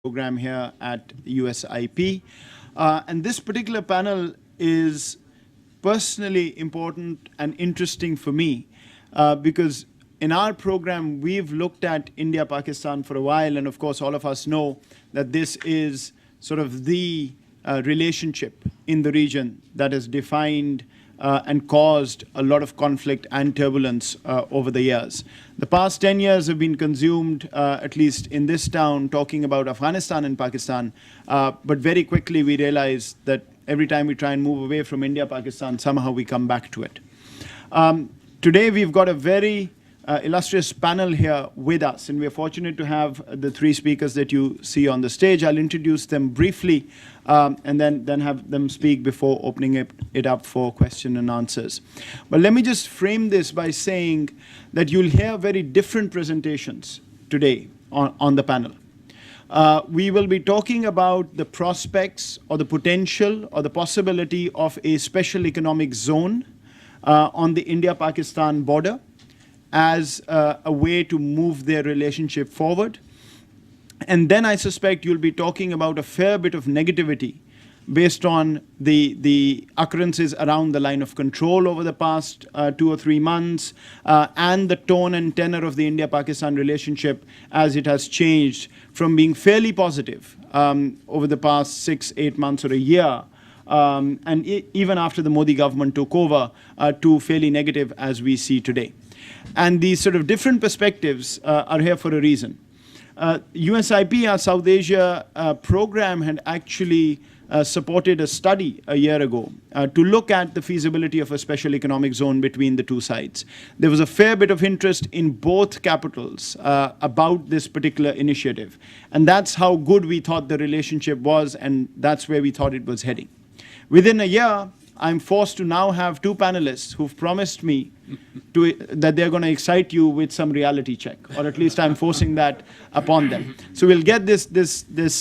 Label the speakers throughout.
Speaker 1: program here at USIP. And this particular panel is personally important and interesting for me because in our program, we've looked at India-Pakistan for a while, and of course, all of us know that this is sort of the relationship in the region that has defined and caused a lot of conflict and turbulence over the years. The past 10 years have been consumed, at least in this town, talking about Afghanistan and Pakistan, but very quickly we realize that every time we try and move away from India-Pakistan, somehow we come back to it. Today we've got a very illustrious panel here with us, and we're fortunate to have the three speakers that you see on the stage. I'll introduce them briefly and then have them speak before opening it up for question and answers. But let me just frame this by saying that you'll hear very different presentations today on the panel. We will be talking about the prospects or the potential or the possibility of a special economic zone on the India-Pakistan border as a way to move their relationship forward. And then I suspect you'll be talking about a fair bit of negativity based on the occurrences around the line of control over the past 2 or 3 months and the tone and tenor of the India-Pakistan relationship as it has changed from being fairly positive over the past 6-8 months or a year and even after the Modi government took over to fairly negative as we see today. And these sort of different perspectives are here for a reason. USIP, our South Asia program, had actually supported a study a year ago to look at the feasibility of a special economic zone between the two sides. There was a fair bit of interest in both capitals about this particular initiative. And that's how good we thought the relationship was, and that's where we thought it was heading. Within a year, I'm forced to now have two panelists who've promised me that they're going to excite you with some reality check, or at least I'm forcing that upon them. So we'll get this diverse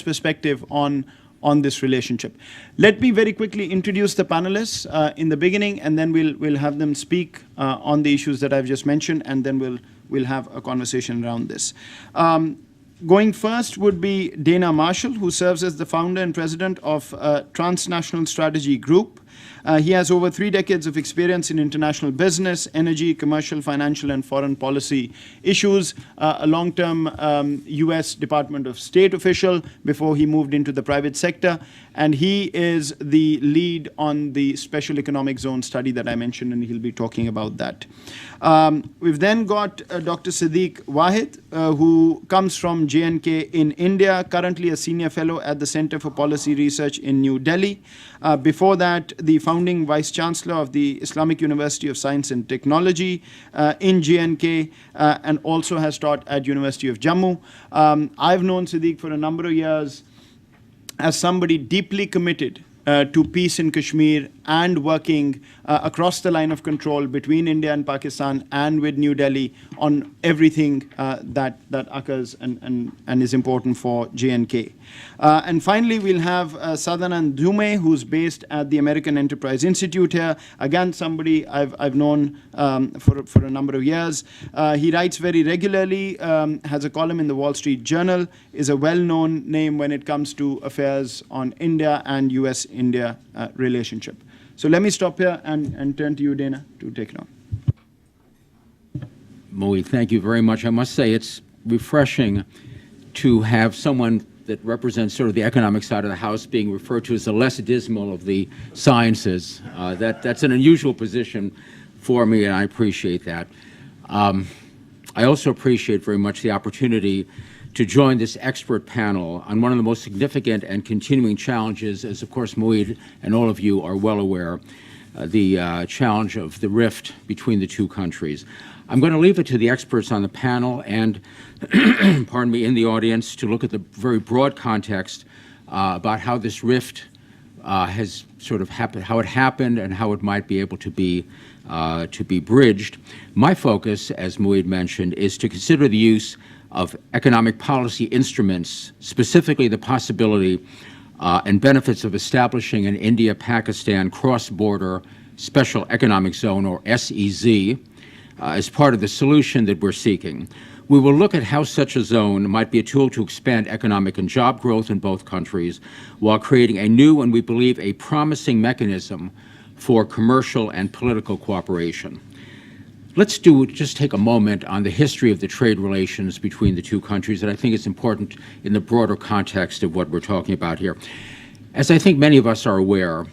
Speaker 1: perspective on this relationship. Let me very quickly introduce the panelists in the beginning, and then we'll have them speak on the issues that I've just mentioned, and then we'll have a conversation around this. Going first would be Dana Marshall, who serves as the founder and president of Transnational Strategy Group. He has over 3 decades of experience in international business, energy, commercial, financial, and foreign policy issues, a long-term US Department of State official before he moved into the private sector. And he is the lead on the special economic zone study that I mentioned, and he'll be talking about that. We've then got Dr. Siddique Wahid, who comes from J&K in India, currently a senior fellow at the Center for Policy Research in New Delhi. Before that, the founding vice chancellor of the Islamic University of Science and Technology in J&K, and also has taught at University of Jammu. I've known Siddique for a number of years as somebody deeply committed to peace in Kashmir and working across the line of control between India and Pakistan and with New Delhi on everything that occurs and is important for J&K. And finally, we'll have Sadanand Dhume, who's based at the American Enterprise Institute here. Again, somebody I've known for a number of years. He writes very regularly, has a column in the Wall Street Journal, is a well-known name when it comes to affairs on India and US-India relationship. So let me stop here and turn to you, Dana, to take it on.
Speaker 2: Moe, thank you very much. I must say it's refreshing to have someone that represents sort of the economic side of the house being referred to as the less dismal of the sciences. That's an unusual position for me, and I appreciate that. I also appreciate very much the opportunity to join this expert panel on one of the most significant and continuing challenges, as of course Moeed and all of you are well aware, the challenge of the rift between the two countries. I'm going to leave it to the experts on the panel and, pardon me, in the audience to look at the very broad context about how this rift has sort of happened, how it happened, and how it might be able to be bridged. My focus, as Moeed mentioned, is to consider the use of economic policy instruments, specifically the possibility and benefits of establishing an India-Pakistan cross-border special economic zone, or SEZ, as part of the solution that we're seeking. We will look at how such a zone might be a tool to expand economic and job growth in both countries while creating a new and we believe a promising mechanism for commercial and political cooperation. Let's just take a moment on the history of the trade relations between the two countries that I think is important in the broader context of what we're talking about here. As I think many of us are aware,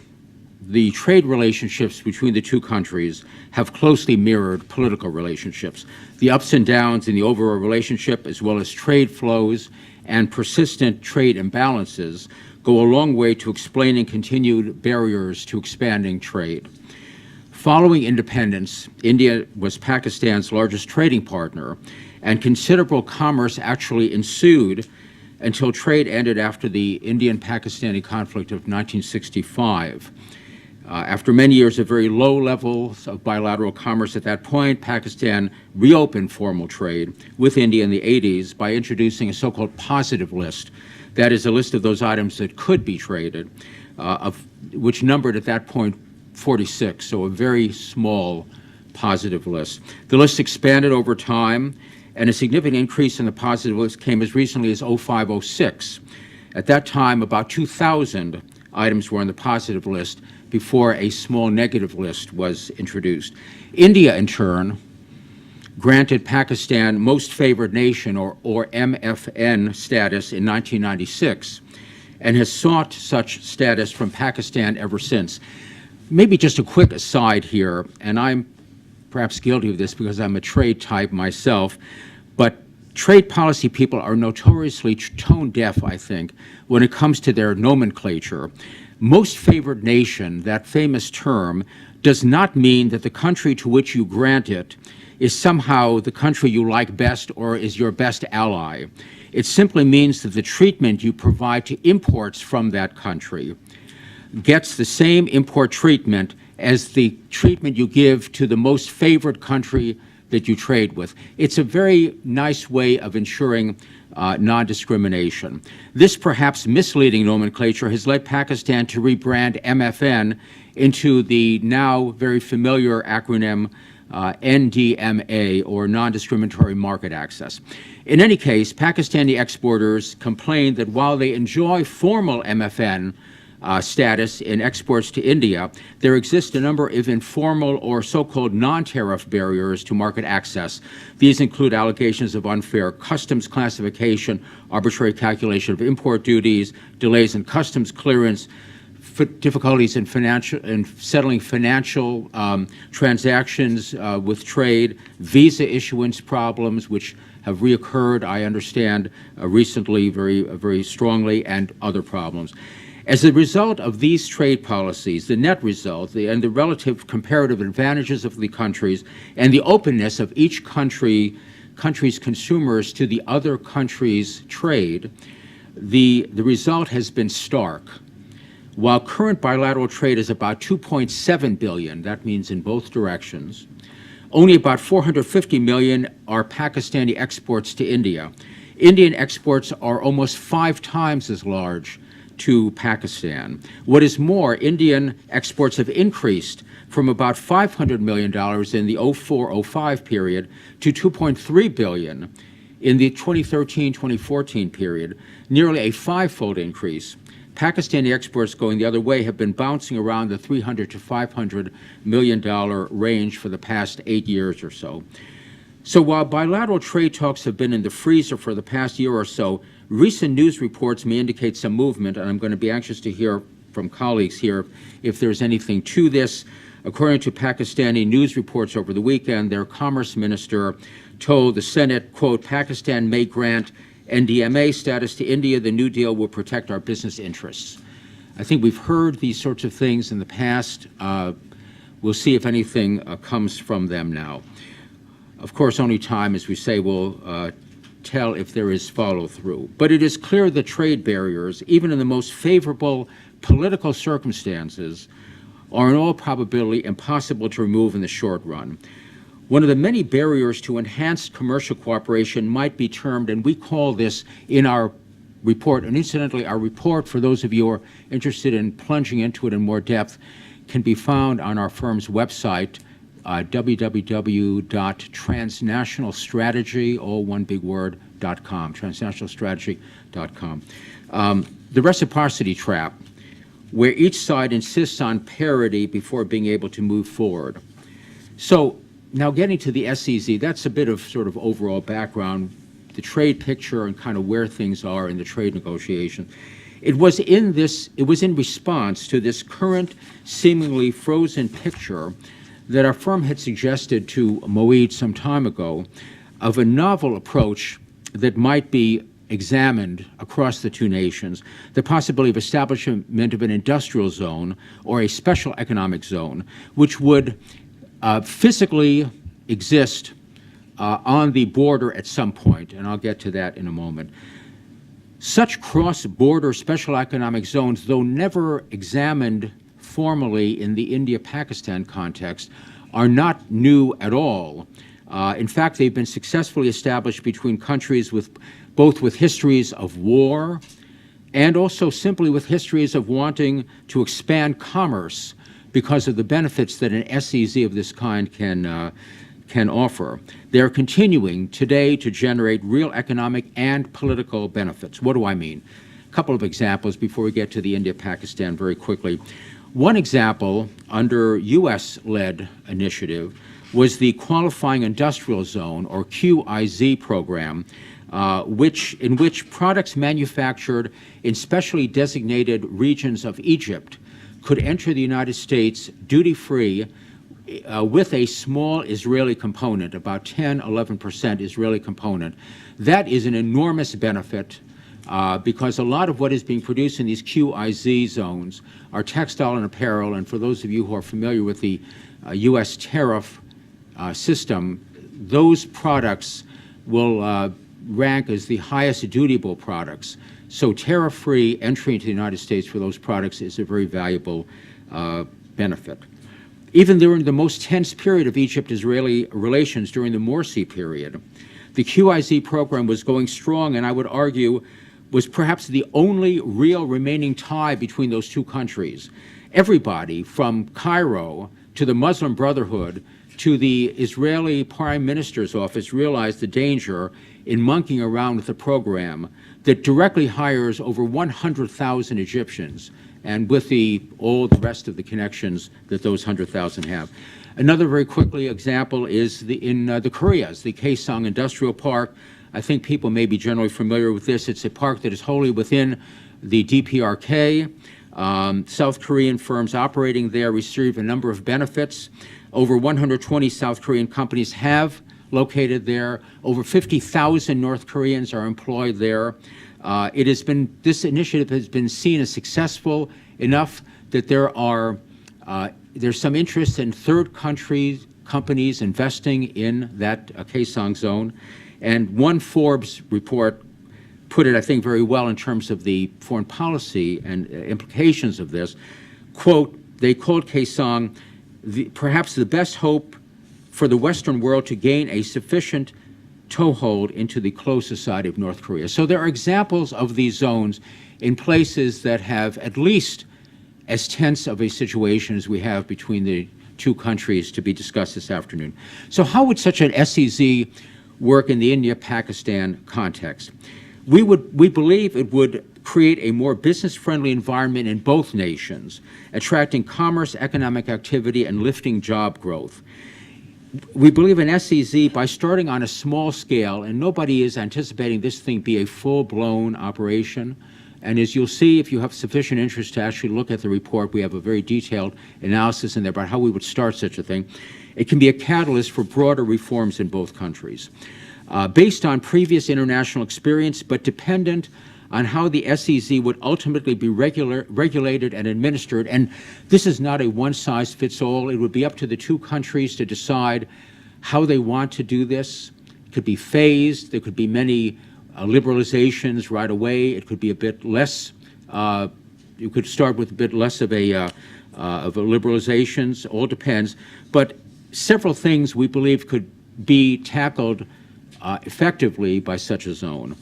Speaker 2: the trade relationships between the two countries have closely mirrored political relationships. The ups and downs in the overall relationship, as well as trade flows and persistent trade imbalances, go a long way to explaining continued barriers to expanding trade. Following independence, India was Pakistan's largest trading partner, and considerable commerce actually ensued until trade ended after the Indian-Pakistani conflict of 1965. After many years of very low levels of bilateral commerce at that point, Pakistan reopened formal trade with India in the 80s by introducing a so-called positive list. That is a list of those items that could be traded, which numbered at that point 46, so a very small positive list. The list expanded over time, and a significant increase in the positive list came as recently as 05-06. At that time, about 2,000 items were on the positive list before a small negative list was introduced. India, in turn, granted Pakistan Most Favored Nation, or MFN, status in 1996, and has sought such status from Pakistan ever since. Maybe just a quick aside here, and I'm perhaps guilty of this because I'm a trade type myself, but trade policy people are notoriously tone deaf, I think, when it comes to their nomenclature. Most favored nation, that famous term, does not mean that the country to which you grant it is somehow the country you like best or is your best ally. It simply means that the treatment you provide to imports from that country gets the same import treatment as the treatment you give to the most favored country that you trade with. It's a very nice way of ensuring non-discrimination. This perhaps misleading nomenclature has led Pakistan to rebrand MFN into the now very familiar acronym NDMA, or Non-Discriminatory Market Access. In any case, Pakistani exporters complained that while they enjoy formal MFN status in exports to India, there exist a number of informal or so-called non-tariff barriers to market access. These include allegations of unfair customs classification, arbitrary calculation of import duties, delays in customs clearance, difficulties in settling financial transactions with trade, visa issuance problems, which have reoccurred, I understand, recently very strongly, and other problems. As a result of these trade policies, the net result and the relative comparative advantages of the countries and the openness of each country's consumers to the other country's trade, the result has been stark. While current bilateral trade is about 2.7 billion, that means in both directions, only about 450 million are Pakistani exports to India. Indian exports are almost 5 times as large to Pakistan. What is more, Indian exports have increased from about $500 million in the 04-05 period to $2.3 billion in the 2013-2014 period, nearly a 5-fold increase. Pakistani exports going the other way have been bouncing around the $300 to $500 million range for the past 8 years or so. So while bilateral trade talks have been in the freezer for the past year or so, recent news reports may indicate some movement, and I'm going to be anxious to hear from colleagues here if there's anything to this. According to Pakistani news reports over the weekend, their commerce minister told the Senate, quote, Pakistan may grant NDMA status to India. The new deal will protect our business interests. I think we've heard these sorts of things in the past. We'll see if anything comes from them now. Of course, only time, as we say, will tell if there is follow-through. But it is clear that trade barriers, even in the most favorable political circumstances, are in all probability impossible to remove in the short run. One of the many barriers to enhanced commercial cooperation might be termed, and we call this in our report, and incidentally, our report, for those of you who are interested in plunging into it in more depth, can be found on our firm's website, www.transnationalstrategy, all one big word, .com, transnationalstrategy.com. The reciprocity trap, where each side insists on parity before being able to move forward. So now getting to the SEZ, that's a bit of sort of overall background, the trade picture and kind of where things are in the trade negotiation. It was in response to this current seemingly frozen picture that our firm had suggested to Moeed some time ago of a novel approach that might be examined across the two nations, the possibility of establishment of an industrial zone or a special economic zone, which would physically exist on the border at some point, and I'll get to that in a moment. Such cross-border special economic zones, though never examined formally in the India-Pakistan context, are not new at all. In fact, they've been successfully established between countries both with histories of war and also simply with histories of wanting to expand commerce because of the benefits that an SEZ of this kind can offer. They're continuing today to generate real economic and political benefits. What do I mean? A couple of examples before we get to the India-Pakistan very quickly. One example under U.S.-led initiative was the Qualifying Industrial Zone, or QIZ program, in which products manufactured in specially designated regions of Egypt could enter the United States duty-free with a small Israeli component, about 10, 11% Israeli component. That is an enormous benefit because a lot of what is being produced in these QIZ zones are textile and apparel, and for those of you who are familiar with the U.S. tariff system, those products will rank as the highest dutiable products. So tariff-free entry into the United States for those products is a very valuable benefit. Even during the most tense period of Egypt-Israeli relations during the Morsi period, the QIZ program was going strong, and I would argue was perhaps the only real remaining tie between those two countries. Everybody from Cairo to the Muslim Brotherhood to the Israeli Prime Minister's office realized the danger in monkeying around with a program that directly hires over 100,000 Egyptians, and with all the rest of the connections that those 100,000 have. Another very quickly example is in the Koreas, the Kaesong Industrial Park. I think people may be generally familiar with this. It's a park that is wholly within the DPRK. South Korean firms operating there receive a number of benefits. Over 120 South Korean companies have located there. Over 50,000 North Koreans are employed there. This initiative has been seen as successful enough that there's some interest in third country companies investing in that Kaesong zone. And one Forbes report put it, I think, very well in terms of the foreign policy and implications of this. Quote, they called Kaesong perhaps the best hope for the Western world to gain a sufficient toehold into the closed society of North Korea. So there are examples of these zones in places that have at least as tense of a situation as we have between the two countries to be discussed this afternoon. So how would such an SEZ work in the India-Pakistan context? We believe it would create a more business-friendly environment in both nations, attracting commerce, economic activity, and lifting job growth. We believe in SEZ by starting on a small scale, and nobody is anticipating this thing be a full-blown operation. And as you'll see, if you have sufficient interest to actually look at the report, we have a very detailed analysis in there about how we would start such a thing. It can be a catalyst for broader reforms in both countries. Based on previous international experience, but dependent on how the SEZ would ultimately be regulated and administered. And this is not a one-size-fits-all. It would be up to the two countries to decide how they want to do this. It could be phased. There could be many liberalizations right away. It could be a bit less. You could start with a bit less of a liberalizations. All depends. But several things we believe could be tackled effectively by such a zone.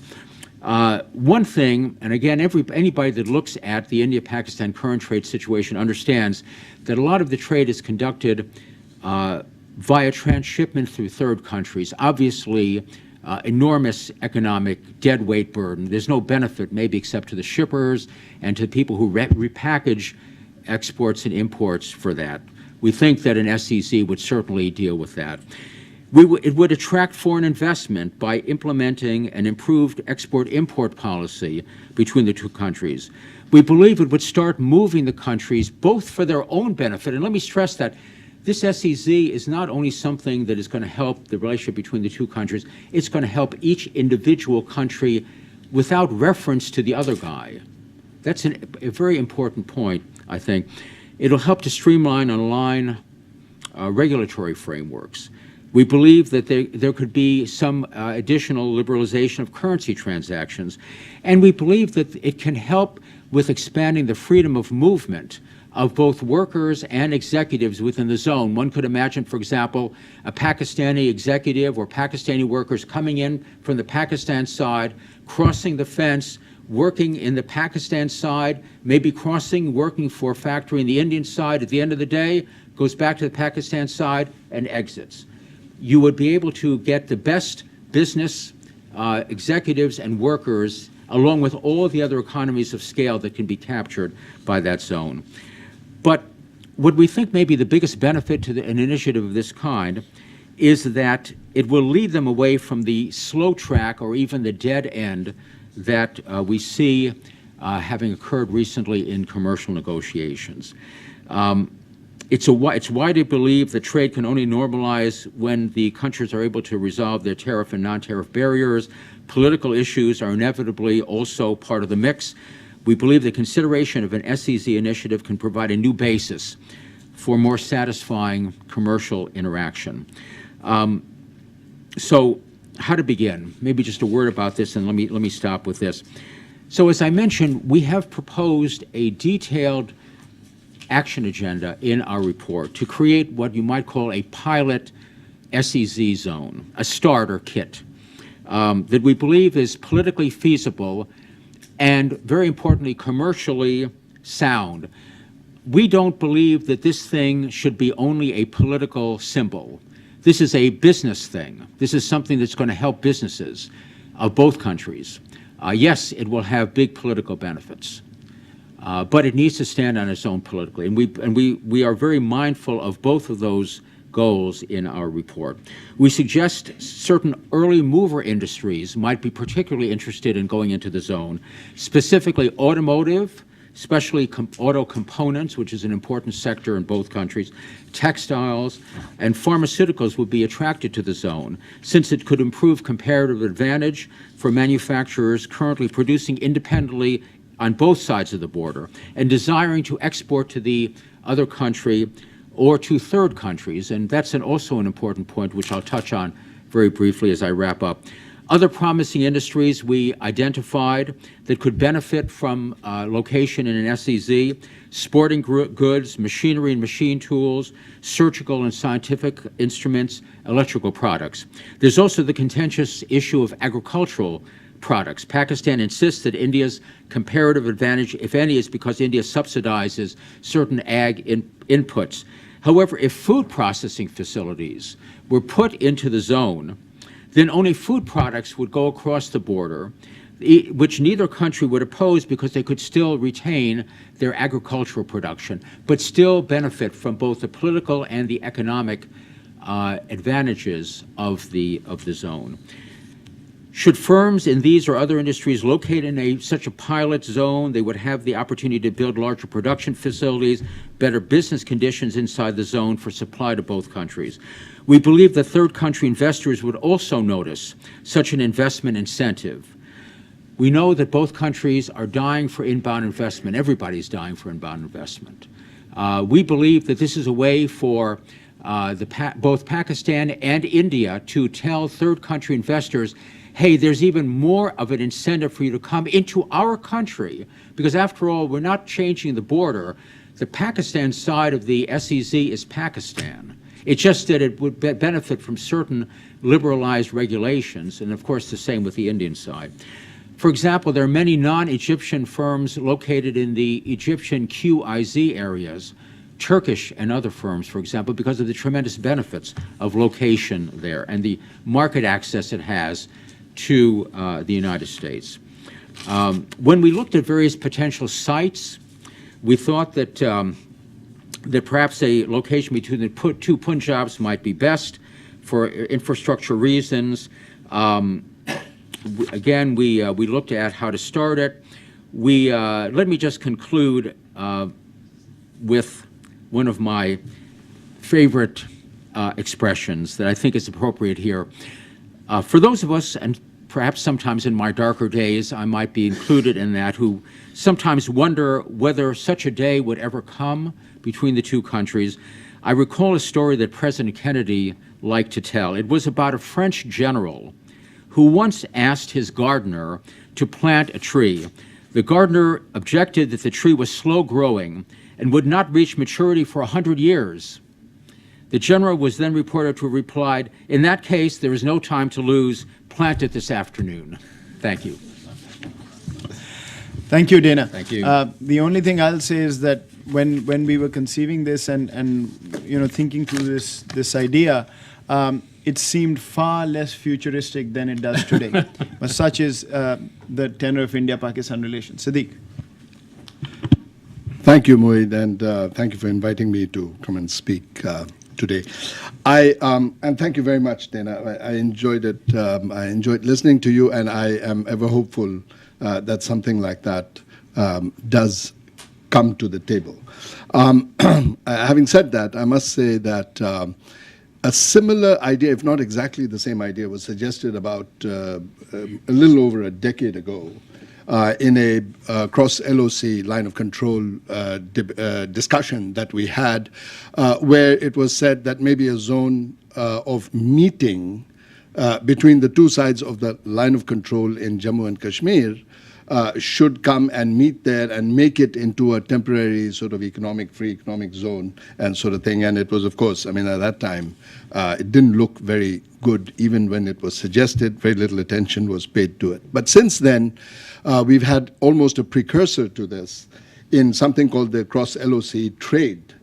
Speaker 2: One thing, and again, anybody that looks at the India-Pakistan current trade situation understands that a lot of the trade is conducted via transshipment through third countries. Obviously, enormous economic deadweight burden. There's no benefit, maybe except to the shippers and to people who repackage exports and imports for that. We think that an SEZ would certainly deal with that. It would attract foreign investment by implementing an improved export-import policy between the two countries. We believe it would start moving the countries both for their own benefit, and let me stress that this SEZ is not only something that is going to help the relationship between the two countries, it's going to help each individual country without reference to the other guy. That's a very important point, I think. It'll help to streamline and align regulatory frameworks. We believe that there could be some additional liberalization of currency transactions, and we believe that it can help with expanding the freedom of movement of both workers and executives within the zone. One could imagine, for example, a Pakistani executive or Pakistani workers coming in from the Pakistan side, crossing the fence, working in the Pakistan side, maybe crossing, working for a factory in the Indian side. At the end of the day, goes back to the Pakistan side and exits. You would be able to get the best business executives and workers along with all the other economies of scale that can be captured by that zone. But what we think may be the biggest benefit to an initiative of this kind is that it will lead them away from the slow track or even the dead end that we see having occurred recently in commercial negotiations. It's widely believed that trade can only normalize when the countries are able to resolve their tariff and non-tariff barriers. Political issues are inevitably also part of the mix. We believe the consideration of an SEZ initiative can provide a new basis for more satisfying commercial interaction. So how to begin? Maybe just a word about this, and let me stop with this. So as I mentioned, we have proposed a detailed action agenda in our report to create what you might call a pilot SEZ zone, a starter kit that we believe is politically feasible and, very importantly, commercially sound. We don't believe that this thing should be only a political symbol. This is a business thing. This is something that's going to help businesses of both countries. Yes, it will have big political benefits, but it needs to stand on its own politically. And we are very mindful of both of those goals in our report. We suggest certain early mover industries might be particularly interested in going into the zone, specifically automotive, especially auto components, which is an important sector in both countries, textiles, and pharmaceuticals would be attracted to the zone, since it could improve comparative advantage for manufacturers currently producing independently on both sides of the border and desiring to export to the other country or to third countries, and that's also an important point, which I'll touch on very briefly as I wrap up. Other promising industries we identified that could benefit from location in an SEZ: sporting goods, machinery and machine tools, surgical and scientific instruments, electrical products. There's also the contentious issue of agricultural products. Pakistan insists that India's comparative advantage, if any, is because India subsidizes certain ag inputs. However, if food processing facilities were put into the zone, then only food products would go across the border, which neither country would oppose because they could still retain their agricultural production, but still benefit from both the political and the economic advantages of the zone. Should firms in these or other industries locate in such a pilot zone, they would have the opportunity to build larger production facilities, better business conditions inside the zone for supply to both countries. We believe that third country investors would also notice such an investment incentive. We know that both countries are dying for inbound investment. Everybody's dying for inbound investment. We believe that this is a way for both Pakistan and India to tell third country investors, hey, there's even more of an incentive for you to come into our country, because after all, we're not changing the border. The Pakistan side of the SEZ is Pakistan. It's just that it would benefit from certain liberalized regulations, and of course the same with the Indian side. For example, there are many non-Egyptian firms located in the Egyptian QIZ areas Turkish and other firms, for example, because of the tremendous benefits of location there and the market access it has to the United States. When we looked at various potential sites, we thought that that perhaps a location between the two Punjabs might be best for infrastructure reasons. Again, we looked at how to start it. Let me just conclude with one of my favorite expressions that I think is appropriate here. For those of us, and perhaps sometimes in my darker days, I might be included in that, who sometimes wonder whether such a day would ever come between the two countries, I recall a story that President Kennedy liked to tell. It was about a French general who once asked his gardener to plant a tree. The gardener objected that the tree was slow growing and would not reach maturity for 100 years. The general was then reported to have replied, "In that case, there is no time to lose. Plant it this afternoon." Thank you.
Speaker 1: Thank you, Dana.
Speaker 2: Thank you.
Speaker 1: The only thing I'll say is that when we were conceiving this and thinking through this idea, it seemed far less futuristic than it does today. But such is the tenor of India-Pakistan relations. Siddiq.
Speaker 3: Thank you, Mohit, and thank you for inviting me to come and speak today. And thank you very much, Dana. I enjoyed it. I enjoyed listening to you, and I am ever hopeful that something like that does come to the table. Having said that, I must say that a similar idea, if not exactly the same idea, was suggested about a little over a decade ago in a cross-LOC line of control discussion that we had, where it was said that maybe a zone of meeting between the two sides of the line of control in Jammu and Kashmir should come and meet there and make it into a temporary sort of free economic zone and sort of thing. And it was, of course, I mean, at that time, it didn't look very good. Even when it was suggested, very little attention was paid to it. But since then, we've had almost a precursor to this in something called the cross-LOC trade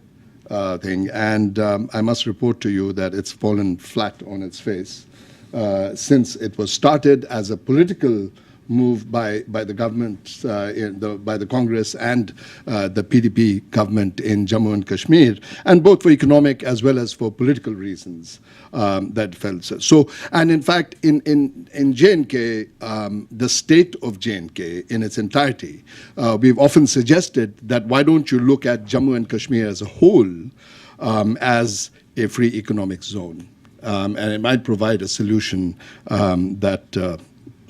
Speaker 3: thing. And I must report to you that it's fallen flat on its face since it was started as a political move by the government, by the Congress and the PDP government in Jammu and Kashmir, and both for economic as well as for political reasons that felt so. So, and in fact, in J&K, the state of J&K in its entirety, we've often suggested that why don't you look at Jammu and Kashmir as a whole as a free economic zone, and it might provide a solution that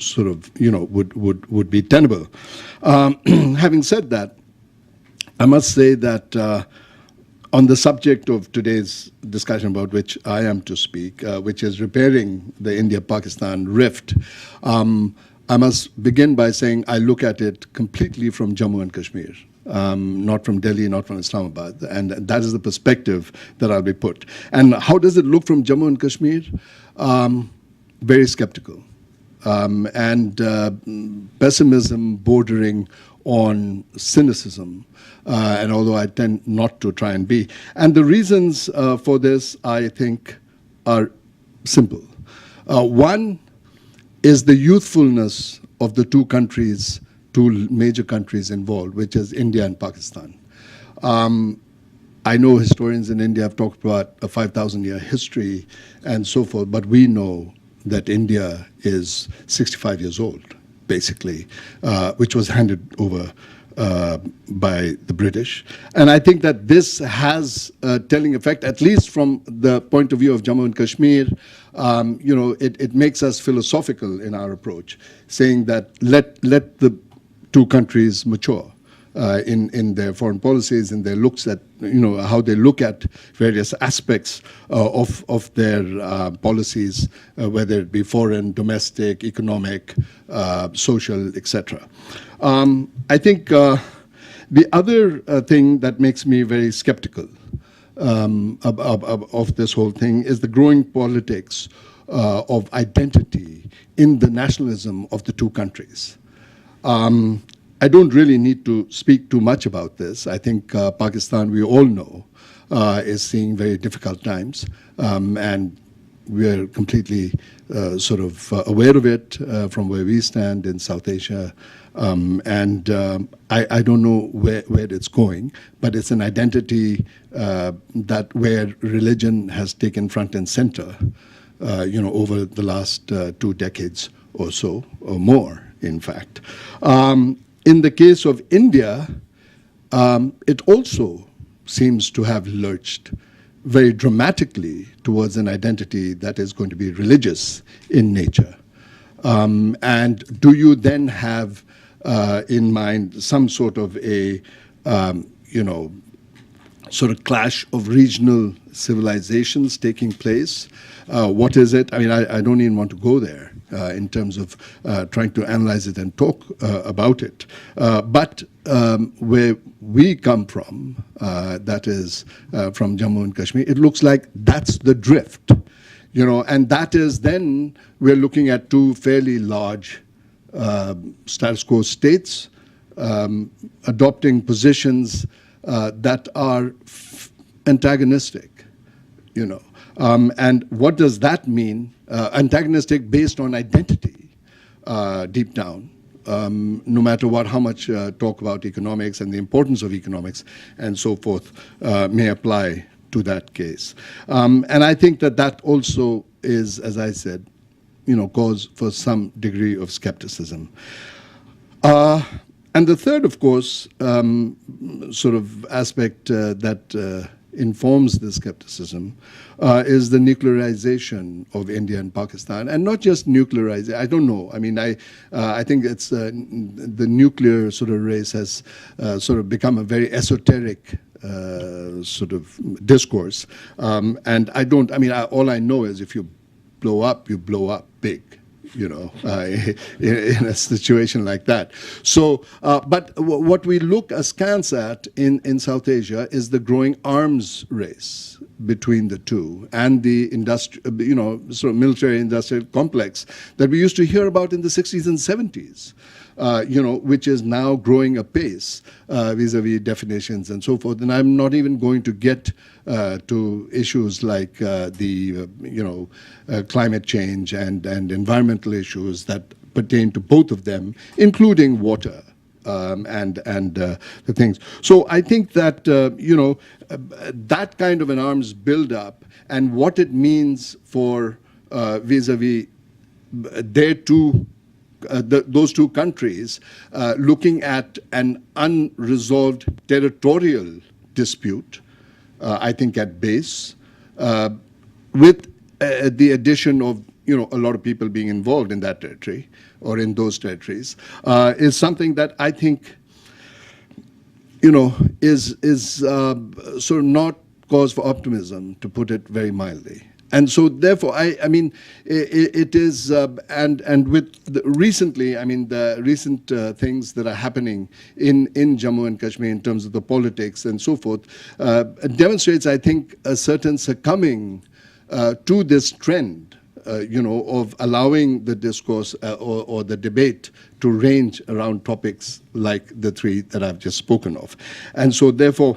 Speaker 3: sort of, would be tenable. Having said that, I must say that on the subject of today's discussion about which I am to speak, which is repairing the India-Pakistan rift, I must begin by saying I look at it completely from Jammu and Kashmir. Not from Delhi, not from Islamabad. And that is the perspective that I'll be put. And how does it look from Jammu and Kashmir? Very skeptical. And pessimism bordering on cynicism, and although I tend not to try and be. And the reasons for this, I think, are simple. One is the youthfulness of the two major countries involved, which is India and Pakistan. I know historians in India have talked about a 5,000-year history and so forth, but we know that India is 65 years old, basically, which was handed over by the British. And I think that this has a telling effect, at least from the point of view of Jammu and Kashmir. It makes us philosophical in our approach, saying that let the two countries mature in their foreign policies, in their looks at, how they look at various aspects of their policies, whether it be foreign, domestic, economic, social, etc. I think the other thing that makes me very skeptical of this whole thing is the growing politics of identity in the nationalism of the two countries. I don't really need to speak too much about this. I think Pakistan, we all know, is seeing very difficult times, and we're completely aware of it from where we stand in South Asia. I don't know where it's going, but it's an identity that where religion has taken front and center, over the last 2 decades or so, or more, in fact. In the case of India, it also seems to have lurched very dramatically towards an identity that is going to be religious in nature. And do you then have in mind some sort of a, sort of clash of regional civilizations taking place? What is it? I mean, I don't even want to go there in terms of trying to analyze it and talk about it. But where we come from, that is from Jammu and Kashmir, it looks like that's the drift, and that is then we're looking at 2 fairly large status quo states adopting positions that are antagonistic, and what does that mean? Antagonistic based on identity, deep down. No matter how much talk about economics and the importance of economics and so forth may apply to that case. And I think that also is, as I said, cause for some degree of skepticism. And the third, of course, sort of aspect that informs the skepticism is the nuclearization of India and Pakistan, and not just nuclearization. I don't know. I mean, I think it's the nuclear sort of race has sort of become a very esoteric sort of discourse, and all I know is if you blow up big. In a situation like that. So, but what we look askance at in South Asia is the growing arms race between the two and the sort of military-industrial complex that we used to hear about in the 60s and 70s. Which is now growing apace vis-a-vis definitions and so forth. And I'm not even going to get to issues like climate change and environmental issues that pertain to both of them, including water and the things. So I think that, that kind of an arms buildup and what it means for vis-a-vis their two those 2 countries looking at an unresolved territorial dispute, I think at base, with the addition of a lot of people being involved in that territory or in those territories, is something that I think is sort of not cause for optimism, to put it very mildly. And so, therefore, I mean, it is, and with recently, I mean, the recent things that are happening in Jammu and Kashmir in terms of the politics and so forth, demonstrates, I think, a certain succumbing to this trend, of allowing the discourse or the debate to range around topics like the 3 that I've just spoken of. And so, therefore,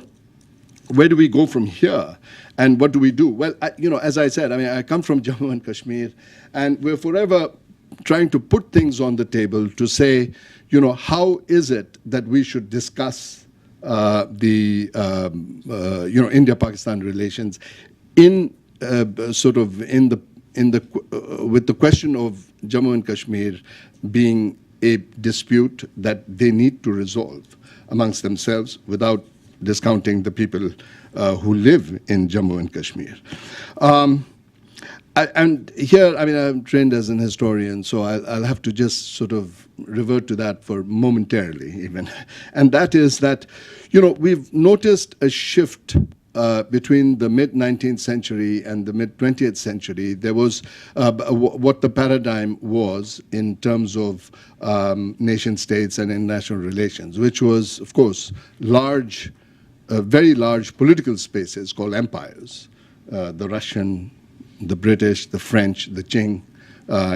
Speaker 3: where do we go from here? And what do we do? Well, as I said, I mean, I come from Jammu and Kashmir, and we're forever trying to put things on the table to say, how is it that we should discuss the, India-Pakistan relations in sort of with the question of Jammu and Kashmir being a dispute that they need to resolve amongst themselves without discounting the people who live in Jammu and Kashmir. And here, I mean, I'm trained as an historian, so I'll have to just sort of revert to that for momentarily even. And that is that, we've noticed a shift between the mid-19th century and the mid-20th century. There was what the paradigm was in terms of nation states and international relations, which was, of course, very large political spaces called empires, the Russian, the British, the French, the Qing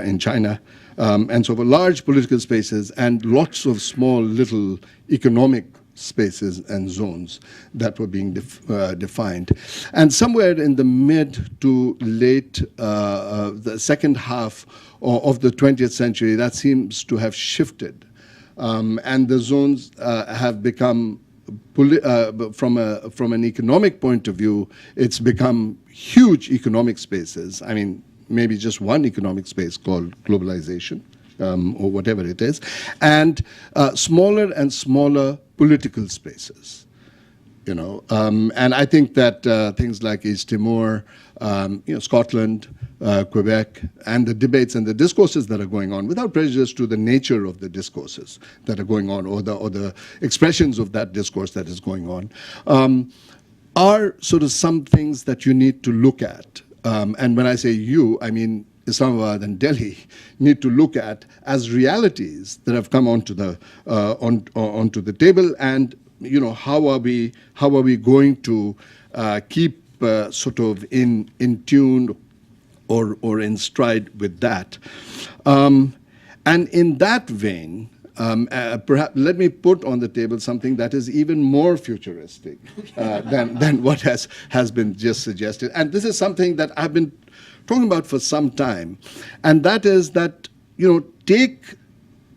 Speaker 3: in China, and so for large political spaces and lots of small little economic spaces and zones that were being defined. And somewhere in the mid to late, the second half of the 20th century, that seems to have shifted. And the zones have become, from an economic point of view, it's become huge economic spaces. I mean, maybe just one economic space called globalization, or whatever it is, and smaller and smaller political spaces. And I think that things like East Timor, Scotland, Quebec, and the debates and the discourses that are going on, without prejudice to the nature of the discourses that are going on, or the expressions of that discourse that is going on, are sort of some things that you need to look at. And when I say you, I mean Islamabad and Delhi need to look at as realities that have come onto the onto the table, and how are we going to keep sort of in tune or in stride with that. And in that vein, perhaps let me put on the table something that is even more futuristic than what has been just suggested. And this is something that I've been talking about for some time, and that is that, take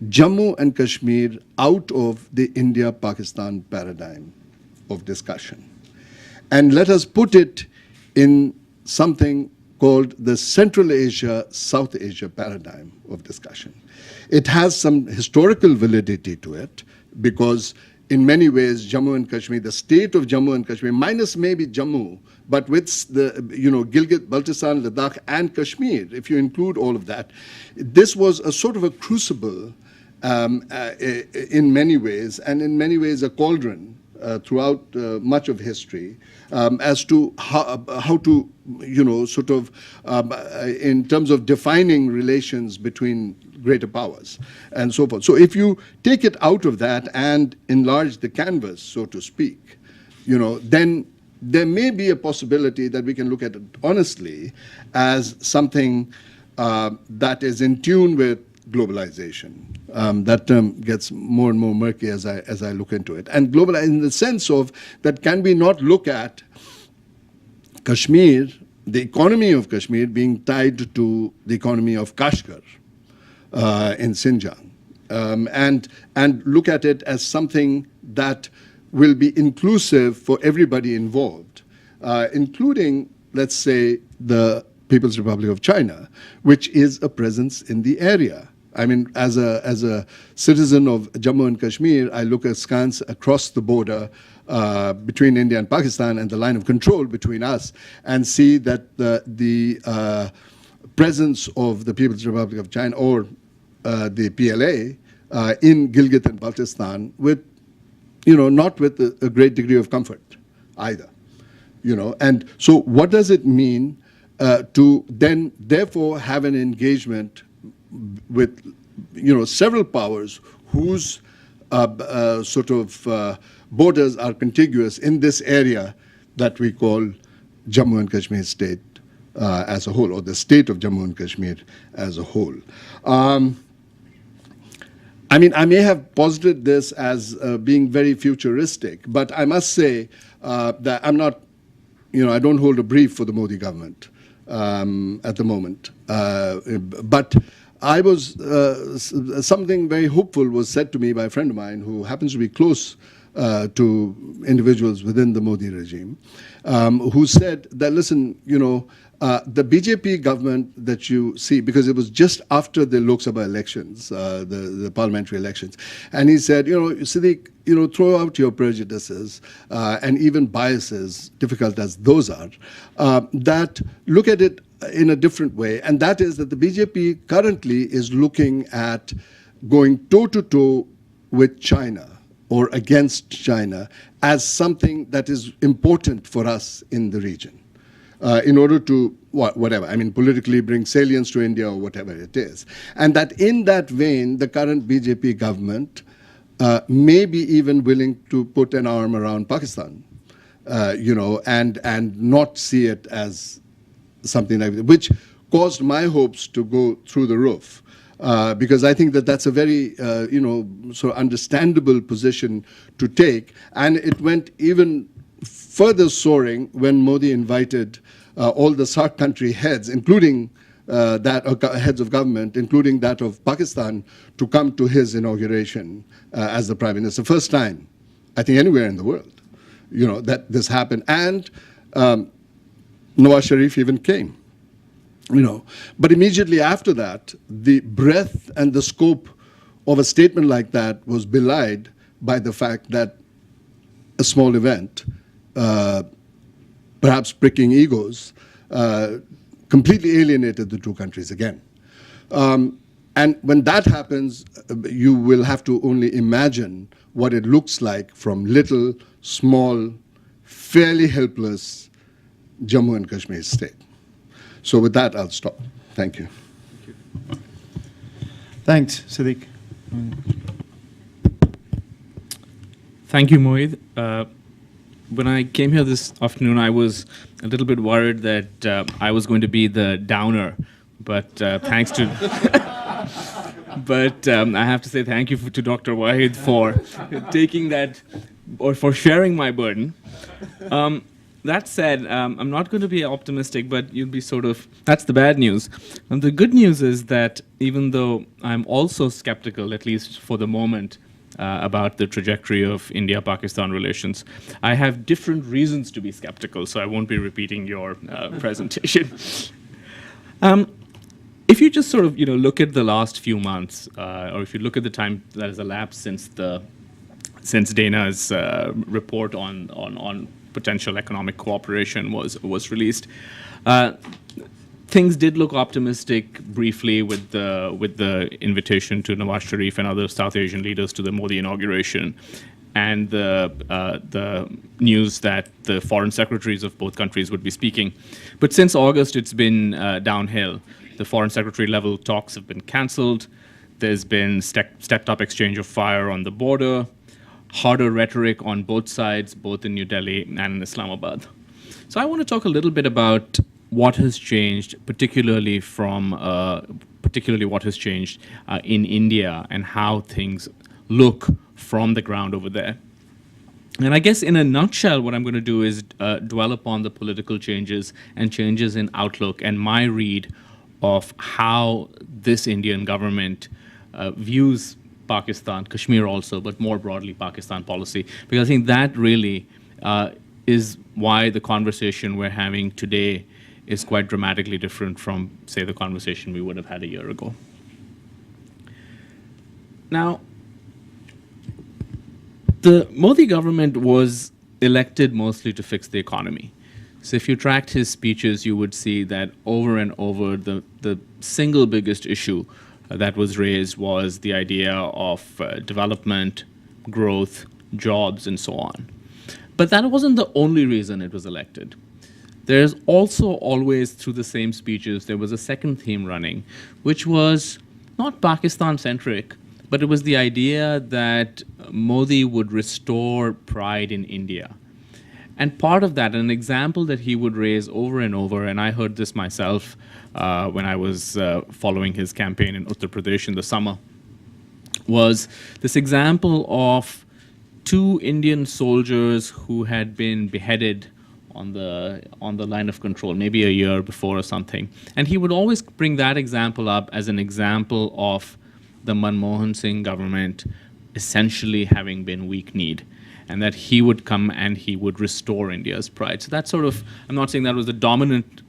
Speaker 3: Jammu and Kashmir out of the India-Pakistan paradigm of discussion, and let us put it in something called the Central Asia, South Asia paradigm of discussion. It has some historical validity to it, because in many ways, Jammu and Kashmir, the state of Jammu and Kashmir, minus maybe Jammu, but with the, Gilgit, Baltistan, Ladakh, and Kashmir, if you include all of that, this was a sort of a crucible in many ways, and in many ways a cauldron throughout much of history, as to how to, sort of, in terms of defining relations between greater powers and so forth. So if you take it out of that and enlarge the canvas, so to speak, then there may be a possibility that we can look at it honestly as something that is in tune with globalization. That term gets more and more murky as I look into it. And global in the sense of that, can we not look at Kashmir, the economy of Kashmir, being tied to the economy of Kashgar in Xinjiang, and look at it as something that will be inclusive for everybody involved, including, let's say, the People's Republic of China, which is a presence in the area. I mean, as a citizen of Jammu and Kashmir, I look askance across the border between India and Pakistan and the line of control between us, and see that the presence of the People's Republic of China, or the PLA, in Gilgit and Baltistan, with, not with a great degree of comfort either. And so what does it mean to then therefore have an engagement with, several powers whose sort of borders are contiguous in this area that we call Jammu and Kashmir state as a whole, or the state of Jammu and Kashmir as a whole. I mean, I may have posited this as being very futuristic, but I must say that I'm not, I don't hold a brief for the Modi government at the moment. But I was, something very hopeful was said to me by a friend of mine who happens to be close to individuals within the Modi regime, who said that, listen, the BJP government that you see, because it was just after the Lok Sabha elections, the parliamentary elections, and he said, Siddiq, throw out your prejudices and even biases, difficult as those are, that look at it in a different way, and that is that the BJP currently is looking at going toe-to-toe with China or against China as something that is important for us in the region. In order to, whatever, I mean, politically bring salience to India or whatever it is. And that in that vein, the current BJP government may be even willing to put an arm around Pakistan, and not see it as something like that, which caused my hopes to go through the roof. because I think that that's a very, sort of understandable position to take. And it went even further soaring when Modi invited all the SAARC country heads, including heads of government, including that of Pakistan, to come to his inauguration as the Prime Minister. First time, I think, anywhere in the world, that this happened. And Nawaz Sharif even came. But immediately after that, the breadth and the scope of a statement like that was belied by the fact that a small event, perhaps pricking egos, completely alienated the two countries again. And when that happens, you will have to only imagine what it looks like from little, small, fairly helpless Jammu and Kashmir state. So with that, I'll stop. Thank you.
Speaker 1: Thanks, Siddiq.
Speaker 4: Thank you, Mohit. When I came here this afternoon, I was a little bit worried that I was going to be the downer, but thanks to... But I have to say thank you to Dr. Wahid for taking that, or for sharing my burden. That said, I'm not going to be optimistic, but you'll be sort of, that's the bad news. And the good news is that even though I'm also skeptical, at least for the moment, about the trajectory of India-Pakistan relations, I have different reasons to be skeptical, so I won't be repeating your presentation. If you just sort of look at the last few months, or if you look at the time that has elapsed since Dana's report on potential economic cooperation was released, things did look optimistic briefly with the invitation to Nawaz Sharif and other South Asian leaders to the Modi inauguration, and the news that the foreign secretaries of both countries would be speaking. But since August, it's been downhill. The foreign secretary level talks have been cancelled. There's been stepped up exchange of fire on the border, harder rhetoric on both sides, both in New Delhi and in Islamabad. So I want to talk a little bit about what has changed, particularly what has changed in India and how things look from the ground over there. And I guess in a nutshell, what I'm going to do is dwell upon the political changes and changes in outlook and my read of how this Indian government views Pakistan, Kashmir also, but more broadly Pakistan policy, because I think that really is why the conversation we're having today is quite dramatically different from, say, the conversation we would have had a year ago. Now, the Modi government was elected mostly to fix the economy. So if you tracked his speeches, you would see that over and over, the single biggest issue that was raised was the idea of development, growth, jobs, and so on. But that wasn't the only reason it was elected. There's also always, through the same speeches, there was a second theme running, which was not Pakistan-centric, but it was the idea that Modi would restore pride in India. And part of that, an example that he would raise over and over, and I heard this myself when I was following his campaign in Uttar Pradesh in the summer, was this example of two Indian soldiers who had been beheaded on the line of control, maybe a year before or something. And he would always bring that example up as an example of the Manmohan Singh government essentially having been weak-kneed, and that he would come and he would restore India's pride. So that's sort of, I'm not saying that was the dominant,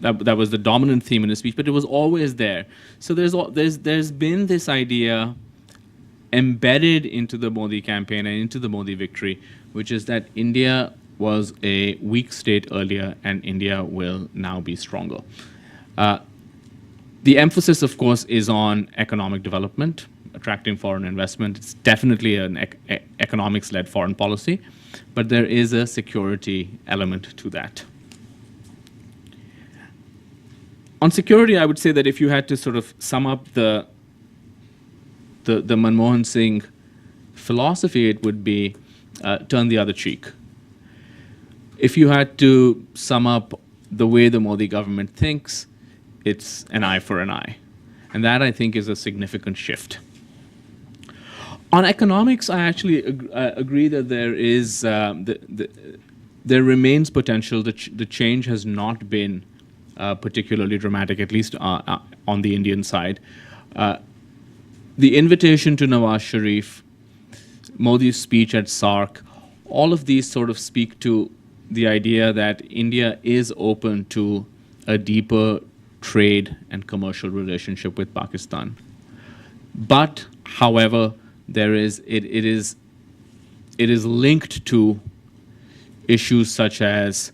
Speaker 4: that was the dominant theme in his speech, but it was always there. So there's been this idea embedded into the Modi campaign and into the Modi victory, which is that India was a weak state earlier and India will now be stronger. The emphasis, of course, is on economic development, attracting foreign investment. It's definitely an economics-led foreign policy, but there is a security element to that. On security, I would say that if you had to sort of sum up the Manmohan Singh philosophy, it would be turn the other cheek. If you had to sum up the way the Modi government thinks, it's an eye for an eye. And that, I think, is a significant shift. On economics, I actually agree that there remains potential. The change has not been particularly dramatic, at least on the Indian side. The invitation to Nawaz Sharif, Modi's speech at SARC, all of these sort of speak to the idea that India is open to a deeper trade and commercial relationship with Pakistan. But, however, it is linked to issues such as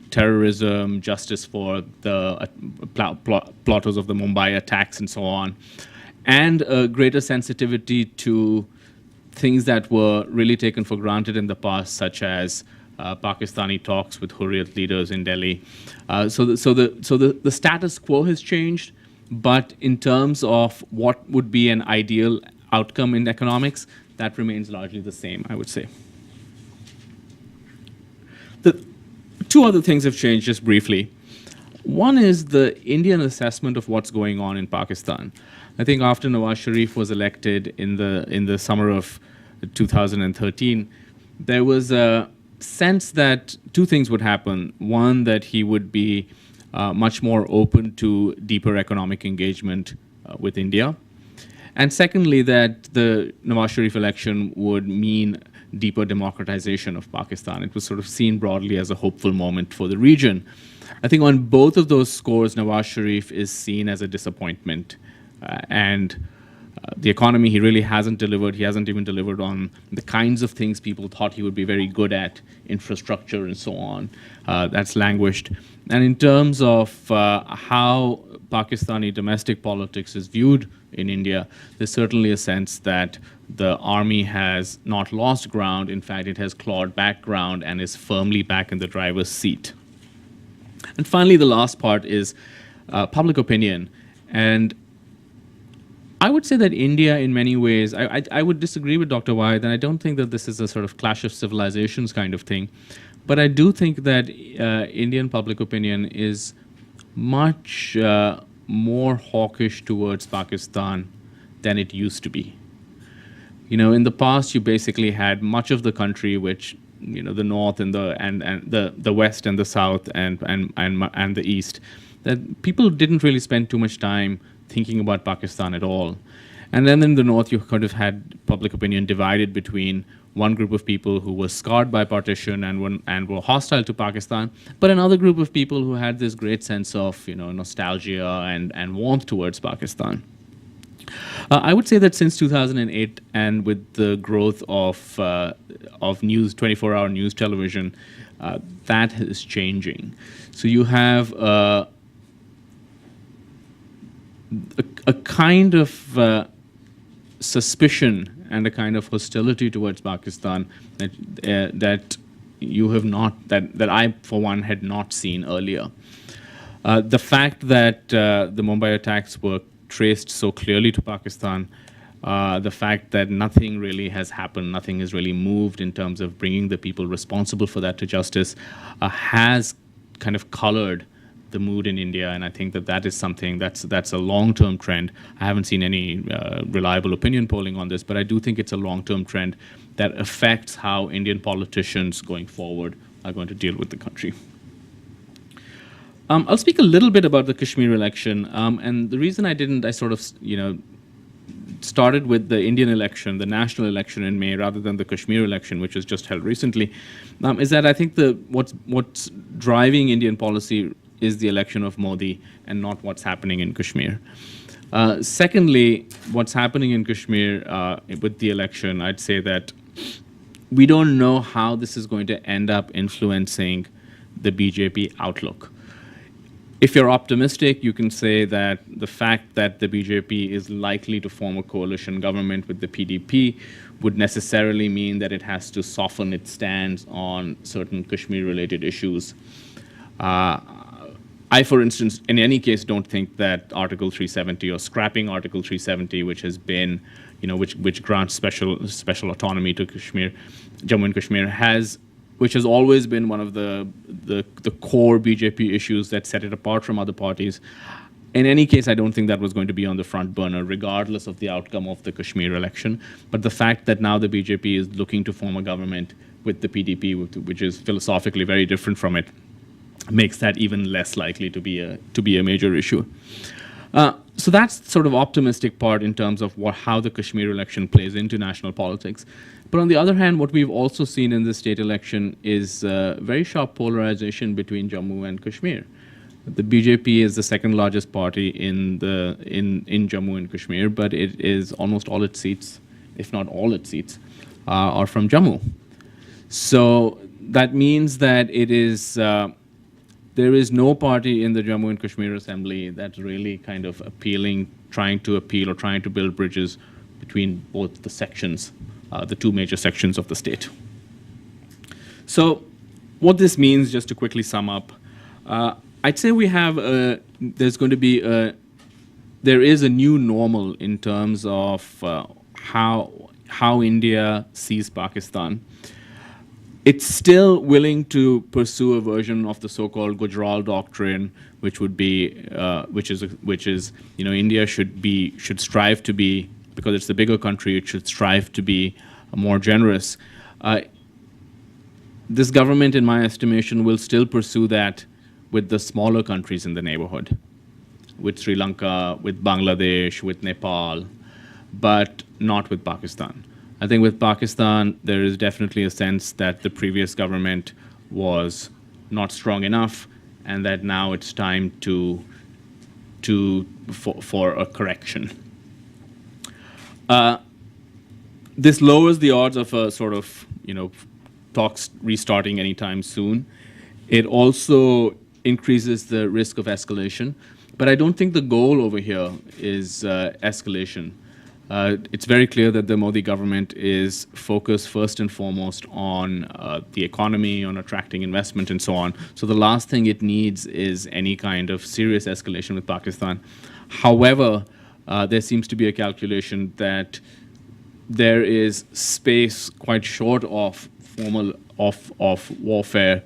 Speaker 4: terrorism, justice for the plotters of the Mumbai attacks, and so on, and a greater sensitivity to things that were really taken for granted in the past, such as Pakistani talks with Hurriyat leaders in Delhi. So the status quo has changed, but in terms of what would be an ideal outcome in economics, that remains largely the same, I would say. The two other things have changed just briefly. One is the Indian assessment of what's going on in Pakistan. I think after Nawaz Sharif was elected in the summer of 2013, there was a sense that two things would happen. One, that he would be much more open to deeper economic engagement with India. And secondly, that the Nawaz Sharif election would mean deeper democratization of Pakistan. It was sort of seen broadly as a hopeful moment for the region. I think on both of those scores, Nawaz Sharif is seen as a disappointment. The economy, he really hasn't delivered. He hasn't even delivered on the kinds of things people thought he would be very good at, infrastructure and so on. That's languished. And in terms of how Pakistani domestic politics is viewed in India, there's certainly a sense that the army has not lost ground. In fact, it has clawed back ground and is firmly back in the driver's seat. And finally, the last part is public opinion. And I would say that India, in many ways, I would disagree with Dr. Wyeth, and I don't think that this is a sort of clash of civilizations kind of thing. But I do think that Indian public opinion is much more hawkish towards Pakistan than it used to be. You know, in the past, you basically had much of the country, which, you know, the north and the west and the south and the east, that people didn't really spend too much time thinking about Pakistan at all. And then in the north, you kind of had public opinion divided between one group of people who were scarred by partition and were hostile to Pakistan, but another group of people who had this great sense of, you know, nostalgia and warmth towards Pakistan. I would say that since 2008, and with the growth of news, 24-hour news television, that is changing. So you have a kind of suspicion and a kind of hostility towards Pakistan that you have not, that I, for one, had not seen earlier. The fact that the Mumbai attacks were traced so clearly to Pakistan, the fact that nothing really has happened, nothing has really moved in terms of bringing the people responsible for that to justice, has kind of colored the mood in India, and I think that is something that's a long-term trend. I haven't seen any reliable opinion polling on this, but I do think it's a long-term trend that affects how Indian politicians going forward are going to deal with the country. I'll speak a little bit about the Kashmir election, and the reason I sort of, you know, started with the Indian election, the national election in May, rather than the Kashmir election, which was just held recently, is that I think what's driving Indian policy is the election of Modi and not what's happening in Kashmir. Secondly, what's happening in Kashmir with the election, I'd say that we don't know how this is going to end up influencing the BJP outlook. If you're optimistic, you can say that the fact that the BJP is likely to form a coalition government with the PDP would necessarily mean that it has to soften its stance on certain Kashmir-related issues. I, for instance, in any case, don't think that Article 370 or scrapping Article 370, which has been, you know, which grants special autonomy to Kashmir, Jammu and Kashmir, which has always been one of the core BJP issues that set it apart from other parties. In any case, I don't think that was going to be on the front burner, regardless of the outcome of the Kashmir election. But the fact that now the BJP is looking to form a government with the PDP, which is philosophically very different from it, makes that even less likely to be a major issue. So that's sort of optimistic part in terms of how the Kashmir election plays into national politics. But on the other hand, what we've also seen in the state election is very sharp polarization between Jammu and Kashmir. The BJP is the second largest party in Jammu and Kashmir, but it is almost all its seats, if not all its seats, are from Jammu. So that means that it is there is no party in the Jammu and Kashmir Assembly that's really kind of trying to appeal or trying to build bridges between both the sections, the two major sections of the state. So what this means, just to quickly sum up, I'd say there is a new normal in terms of how India sees Pakistan. It's still willing to pursue a version of the so-called Gujral doctrine, which would be, which is, India should strive to be, because it's the bigger country, it should strive to be more generous. This government, in my estimation, will still pursue that with the smaller countries in the neighborhood, with Sri Lanka, with Bangladesh, with Nepal, but not with Pakistan. I think with Pakistan, there is definitely a sense that the previous government was not strong enough, and that now it's time for a correction. This lowers the odds of a sort of talks restarting anytime soon. It also increases the risk of escalation, but I don't think the goal over here is escalation. It's very clear that the Modi government is focused first and foremost on the economy, on attracting investment and so on. So the last thing it needs is any kind of serious escalation with Pakistan. However, there seems to be a calculation that there is space quite short of warfare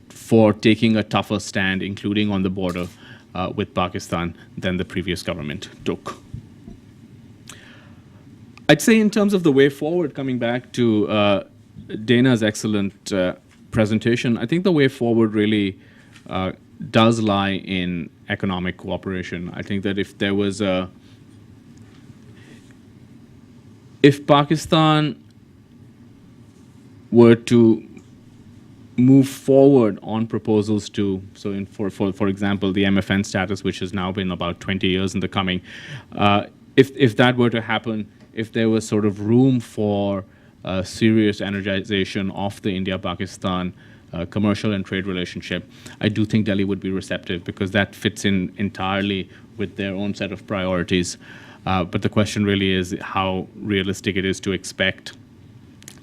Speaker 4: for taking a tougher stand, including on the border with Pakistan, than the previous government took. I'd say in terms of the way forward, coming back to Dana's excellent presentation, I think the way forward really does lie in economic cooperation. I think that if Pakistan were to move forward on proposals for example, the MFN status, which has now been about 20 years in the coming, if that were to happen, if there was sort of room for serious energization of the India-Pakistan commercial and trade relationship, I do think Delhi would be receptive, because that fits in entirely with their own set of priorities. But the question really is how realistic it is to expect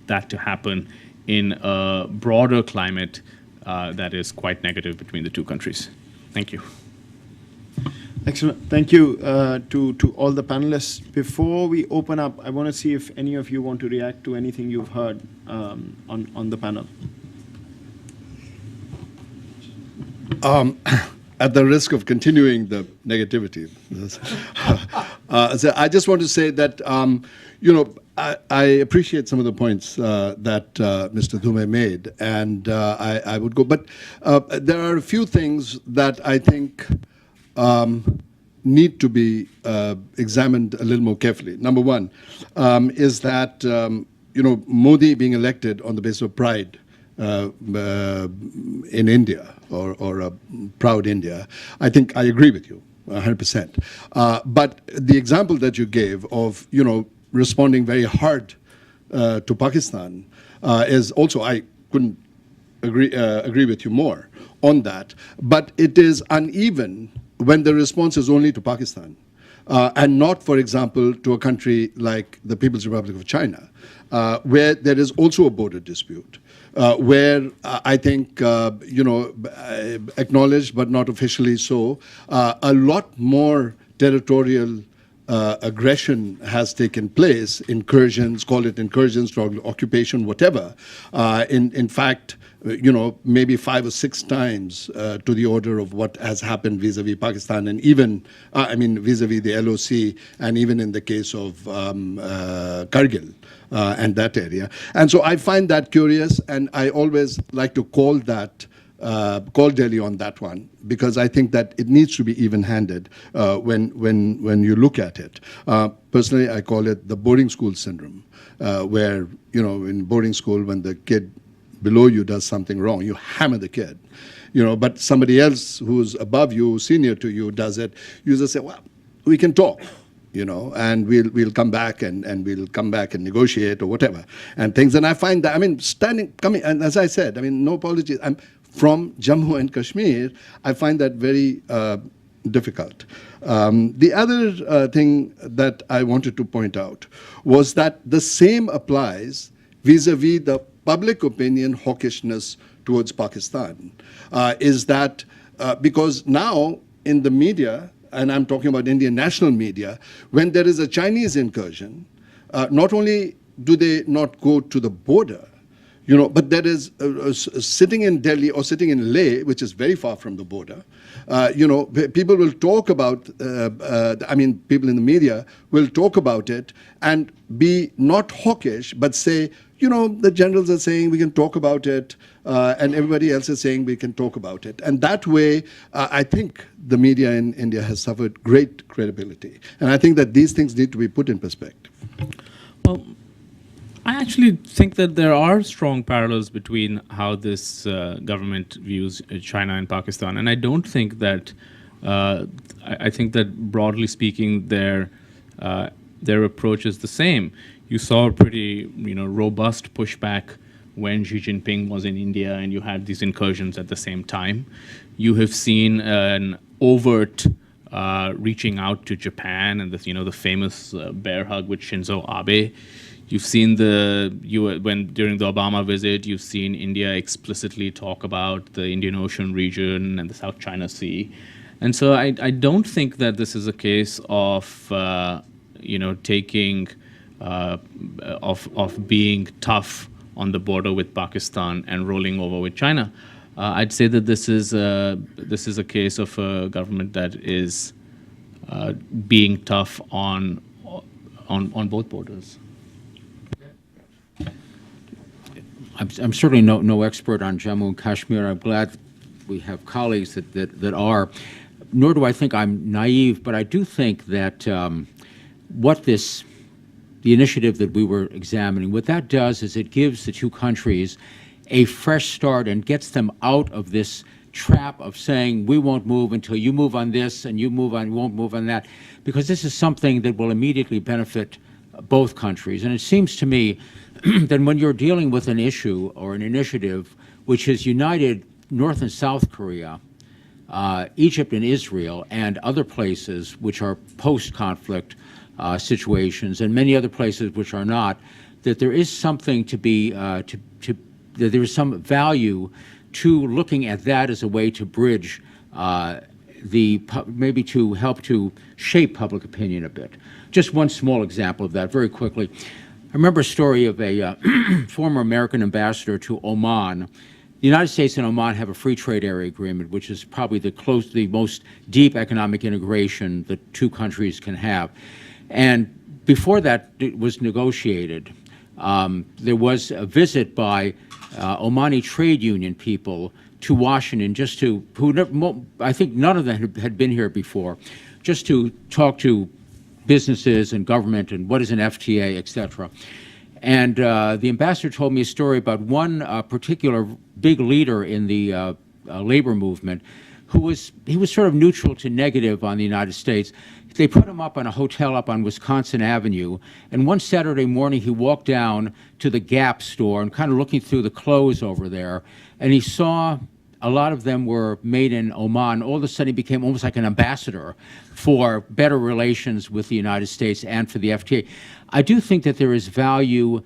Speaker 4: that to happen in a broader climate that is quite negative between the two countries. Thank you.
Speaker 1: Excellent. Thank you to all the panelists. Before we open up, I want to see if any of you want to react to anything you've heard on the panel.
Speaker 3: At the risk of continuing the negativity, so I just want to say that I appreciate some of the points that Mr. Dhume made, and I would go. But there are a few things that I think need to be examined a little more carefully. Number one is that Modi being elected on the basis of pride in India, or a proud India, I think I agree with you 100%. But the example that you gave of responding very hard to Pakistan is also, I couldn't agree with you more on that. But it is uneven when the response is only to Pakistan and not, for example, to a country like the People's Republic of China, where there is also a border dispute, where I think, acknowledged but not officially so, a lot more territorial aggression has taken place, incursions, call it incursions, occupation, whatever. In fact, maybe 5 or 6 times to the order of what has happened vis-a-vis Pakistan, and even, vis-a-vis the LOC, and even in the case of Kargil and that area. And so I find that curious, and I always like to call Delhi on that one, because I think that it needs to be even-handed when you look at it. Personally, I call it the boarding school syndrome, where, in boarding school, when the kid below you does something wrong, you hammer the kid, but somebody else who's above you, senior to you, does it, you just say, well, we can talk, and we'll come back and we'll come back and negotiate or whatever and things. And I find that, coming, and as I said, no apologies. I'm from Jammu and Kashmir. I find that very difficult. The other thing that I wanted to point out was that the same applies vis-a-vis the public opinion hawkishness towards Pakistan, is that because now in the media, and I'm talking about Indian national media, when there is a Chinese incursion, not only do they not go to the border, but there is sitting in Delhi or sitting in Leh, which is very far from the border, people will talk about, people in the media will talk about it and be not hawkish, but say, the generals are saying we can talk about it, and everybody else is saying we can talk about it. And that way, I think the media in India has suffered great credibility. And I think that these things need to be put in perspective.
Speaker 4: Well, I actually think that there are strong parallels between how this government views China and Pakistan. And I don't think that, I think that broadly speaking, their approach is the same. You saw a pretty, robust pushback when Xi Jinping was in India, and you had these incursions at the same time. You have seen an overt reaching out to Japan, and the famous bear hug with Shinzo Abe. You've seen during the Obama visit, you've seen India explicitly talk about the Indian Ocean region and the South China Sea. And so I don't think that this is a case of, taking, of being tough on the border with Pakistan and rolling over with China. I'd say that this is a case of a government that is being tough on both borders.
Speaker 2: I'm certainly no expert on Jammu and Kashmir. I'm glad we have colleagues that are. Nor do I think I'm naive, but I do think that the initiative that we were examining, what that does is it gives the two countries a fresh start and gets them out of this trap of saying, we won't move until you move on this and you won't move on that, because this is something that will immediately benefit both countries. And it seems to me that when you're dealing with an issue or an initiative which has united North and South Korea, Egypt and Israel, and other places which are post-conflict situations, and many other places which are not, that there is something to be, that there is some value to looking at that as a way to bridge maybe to help to shape public opinion a bit. Just one small example of that, very quickly. I remember a story of a former American ambassador to Oman. The United States and Oman have a free trade area agreement, which is probably the most deep economic integration that two countries can have. And before that was negotiated, there was a visit by Omani trade union people to Washington, I think none of them had been here before, just to talk to businesses and government and what is an FTA, et cetera. And the ambassador told me a story about one particular big leader in the labor movement he was sort of neutral to negative on the United States. They put him up on a hotel up on Wisconsin Avenue, and one Saturday morning he walked down to the Gap store and kind of looking through the clothes over there, and he saw a lot of them were made in Oman. All of a sudden he became almost like an ambassador for better relations with the United States and for the FTA. I do think that there is value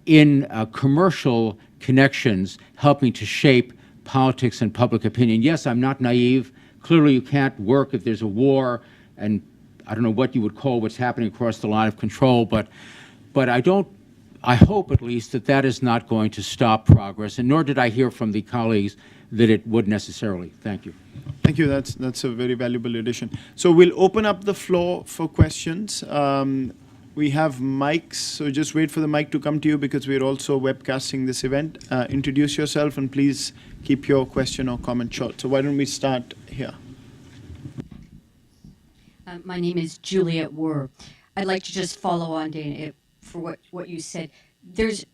Speaker 2: in commercial connections helping to shape politics and public opinion. Yes, I'm not naive. Clearly you can't work if there's a war and I don't know what you would call what's happening across the line of control, but I hope at least that that is not going to stop progress, and nor did I hear from the colleagues that it would necessarily. Thank you.
Speaker 1: Thank you. That's a very valuable addition. So we'll open up the floor for questions. We have mics, so just wait for the mic to come to you because we're also webcasting this event. Introduce yourself and please keep your question or comment short. So why don't we start here?
Speaker 5: My name is Juliet Werr. I'd like to just follow on, Dana, for what you said. There's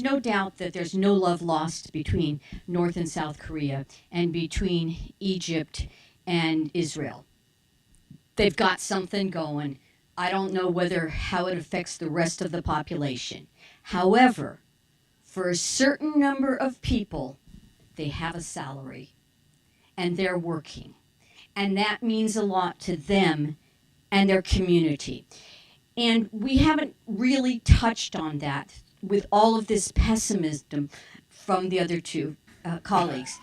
Speaker 5: no doubt that there's no love lost between North and South Korea and between Egypt and Israel. They've got something going. I don't know how it affects the rest of the population. However, for a certain number of people, they have a salary and they're working. And that means a lot to them and their community. And we haven't really touched on that with all of this pessimism from the other two colleagues.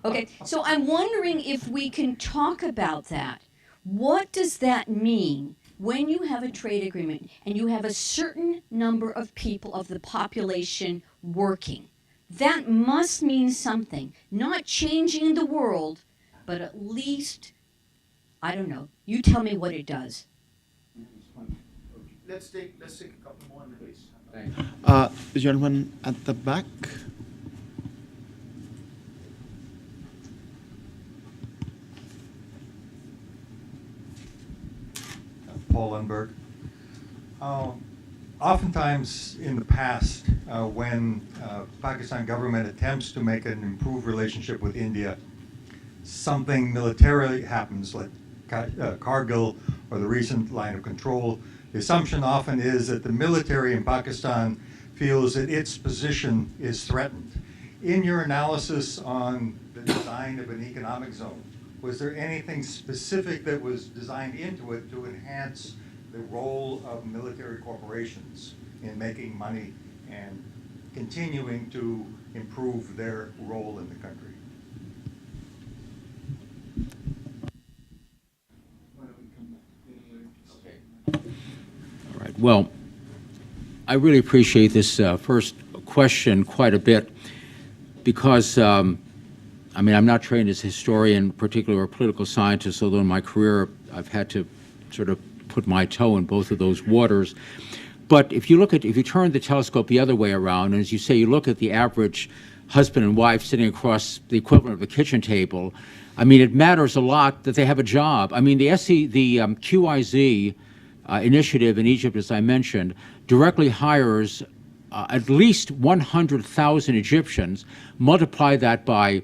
Speaker 5: Okay, so I'm wondering if we can talk about that. What does that mean when you have a trade agreement and you have a certain number of people of the population working? That must mean something, not changing the world, but at least, I don't know, you tell me what it does.
Speaker 1: Let's take a couple more, please.
Speaker 2: Thanks.
Speaker 1: The gentleman at the back.
Speaker 6: Paul Lundberg. Oftentimes in the past, when Pakistan government attempts to make an improved relationship with India, something militarily happens, like Kargil or the recent line of control. The assumption often is that the military in Pakistan feels that its position is threatened. In your analysis on the design of an economic zone, was there anything specific that was designed into it to enhance the role of military corporations in making money and continuing to improve their role in the country?
Speaker 2: All right. Well, I really appreciate this first question quite a bit because I mean, I'm not trained as a historian, particularly or a political scientist, although in my career I've had to sort of put my toe in both of those waters. But if you turn the telescope the other way around, and as you say, you look at the average husband and wife sitting across the equivalent of a kitchen table, I mean, it matters a lot that they have a job. I mean, the QIZ initiative in Egypt, as I mentioned, directly hires at least 100,000 Egyptians. Multiply that by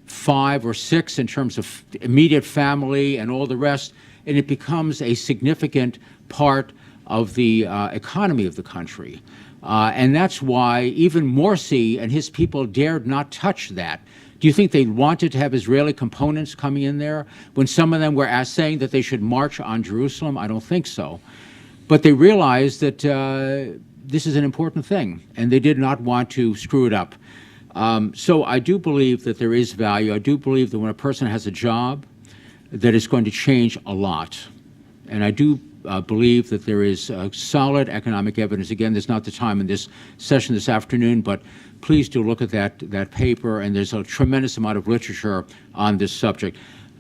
Speaker 2: 5 or 6 in terms of immediate family and all the rest, and it becomes a significant part of the economy of the country. And that's why even Morsi and his people dared not touch that. Do you think they wanted to have Israeli components coming in there when some of them were saying that they should march on Jerusalem? I don't think so. But they realized that this is an important thing, and they did not want to screw it up. So I do believe that there is value. I do believe that when a person has a job, that it's going to change a lot. And I do believe that there is solid economic evidence. Again, there's not the time in this session this afternoon, but please do look at that paper, and there's a tremendous amount of literature on this subject.